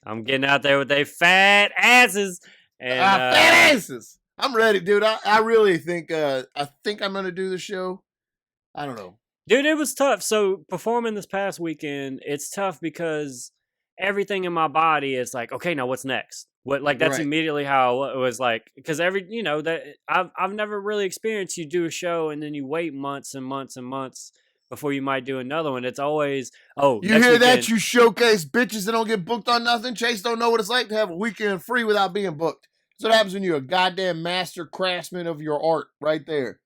I'm getting out there with they fat asses. And, fat asses. I'm ready, dude. I really think I'm gonna do the show. I don't know. Dude, it was tough. So performing this past weekend, it's tough because everything in my body is like, okay, now what's next? That's right. Immediately how it was like, because that I've never really experienced you do a show and then you wait months and months and months before you might do another one. It's always, you hear weekend. That? You showcase bitches that don't get booked on nothing. Chase don't know what it's like to have a weekend free without being booked. That's what happens when you're a goddamn master craftsman of your art right there.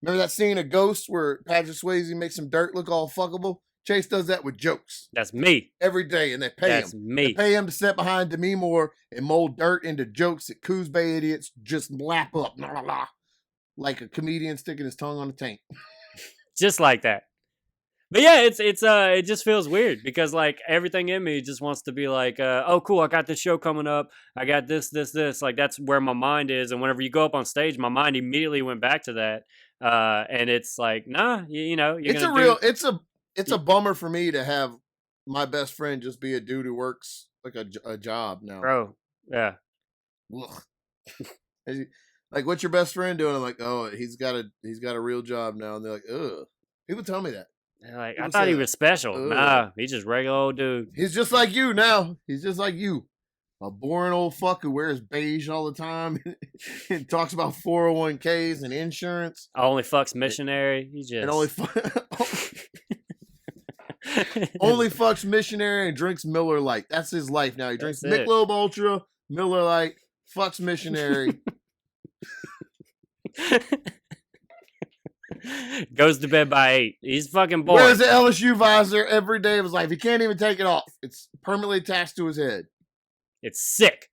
Remember that scene of Ghost where Patrick Swayze makes some dirt look all fuckable? Chase does that with jokes That's me. every day, and they pay That's him. me. They pay him to sit behind Demi Moore and mold dirt into jokes that Coos Bay idiots just lap up, like a comedian sticking his tongue on a tank. Just like that. But yeah, it just feels weird because like everything in me just wants to be like, oh cool, I got this show coming up. I got this. Like that's where my mind is. And whenever you go up on stage, my mind immediately went back to that. And it's like, nah, you know, It's a bummer for me to have my best friend just be a dude who works like a job now. Bro, yeah. Like, what's your best friend doing? I'm like, oh, he's got a real job now. And they're like, ugh. People tell me that. Like, I thought he was special. Ugh. Nah, he's just regular old dude. He's just like you now. He's just like you. A boring old fuck who wears beige all the time and talks about 401ks and insurance. Only fucks missionary. He just... And only fucks missionary and drinks Miller Lite. That's his life now. He drinks Michelob Ultra, Miller Lite, fucks missionary. Goes to bed by 8. He's fucking bored. Wears the LSU visor every day of his life. He can't even take it off. It's permanently attached to his head. It's sick.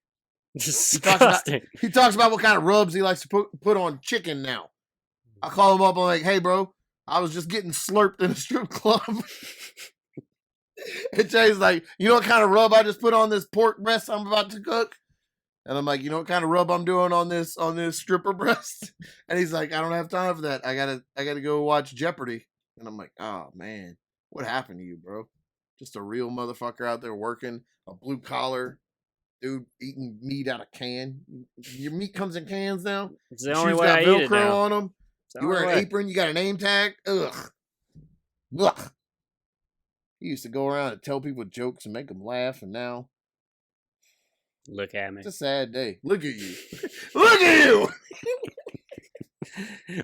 Disgusting. He talks about what kind of rubs he likes to put on chicken now. I call him up. I'm like, hey, bro, I was just getting slurped in a strip club. And Jay's like, you know what kind of rub I just put on this pork breast I'm about to cook? And I'm like, you know what kind of rub I'm doing on this stripper breast? And he's like, I don't have time for that. I gotta go watch Jeopardy. And I'm like, oh man, what happened to you, bro? Just a real motherfucker out there working, a blue collar dude eating meat out of can. Your meat comes in cans now. It's the only way I eat it now. On them. You wear an apron. You got a name tag. Ugh. Ugh. He used to go around and tell people jokes and make them laugh, and now. Look at me. It's a sad day. Look at you. Look at you.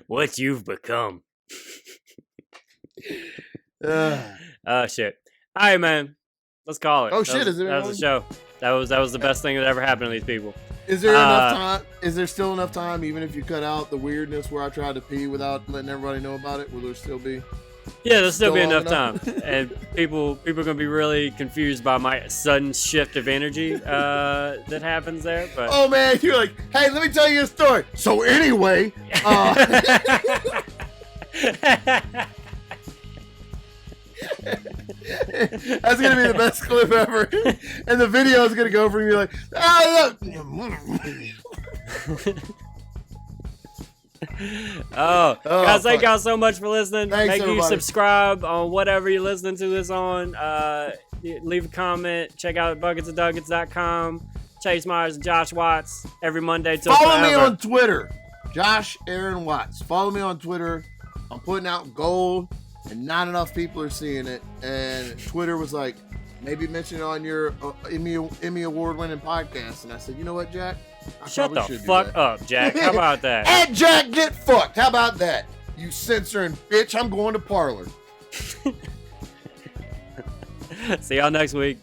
What you've become. Oh shit. All right, man. Let's call it. Oh shit! That was the show. That was the best thing that ever happened to these people. Is there enough time? Is there still enough time, even if you cut out the weirdness where I tried to pee without letting everybody know about it? Will there still be? Yeah, there'll still be enough time, and people are gonna be really confused by my sudden shift of energy that happens there. But oh man, you're like, hey, let me tell you a story. So anyway, that's gonna be the best clip ever, and the video is gonna go from you like, oh look. Guys, thank y'all so much for listening. Thanks, Make everybody. you subscribe on whatever you're listening to this on. Leave a comment. Check out bucketsofduckets.com. Chase Myers and Josh Watts every Monday till Follow forever. me on Twitter, Josh Aaron Watts. Follow me on Twitter. I'm putting out gold, and not enough people are seeing it. And Twitter was like, maybe mention it on your Emmy award-winning podcast. And I said, you know what, Jack? Shut the fuck up, Jack. How about that? At Jack Get Fucked. How about that? You censoring bitch. I'm going to Parlor. See y'all next week.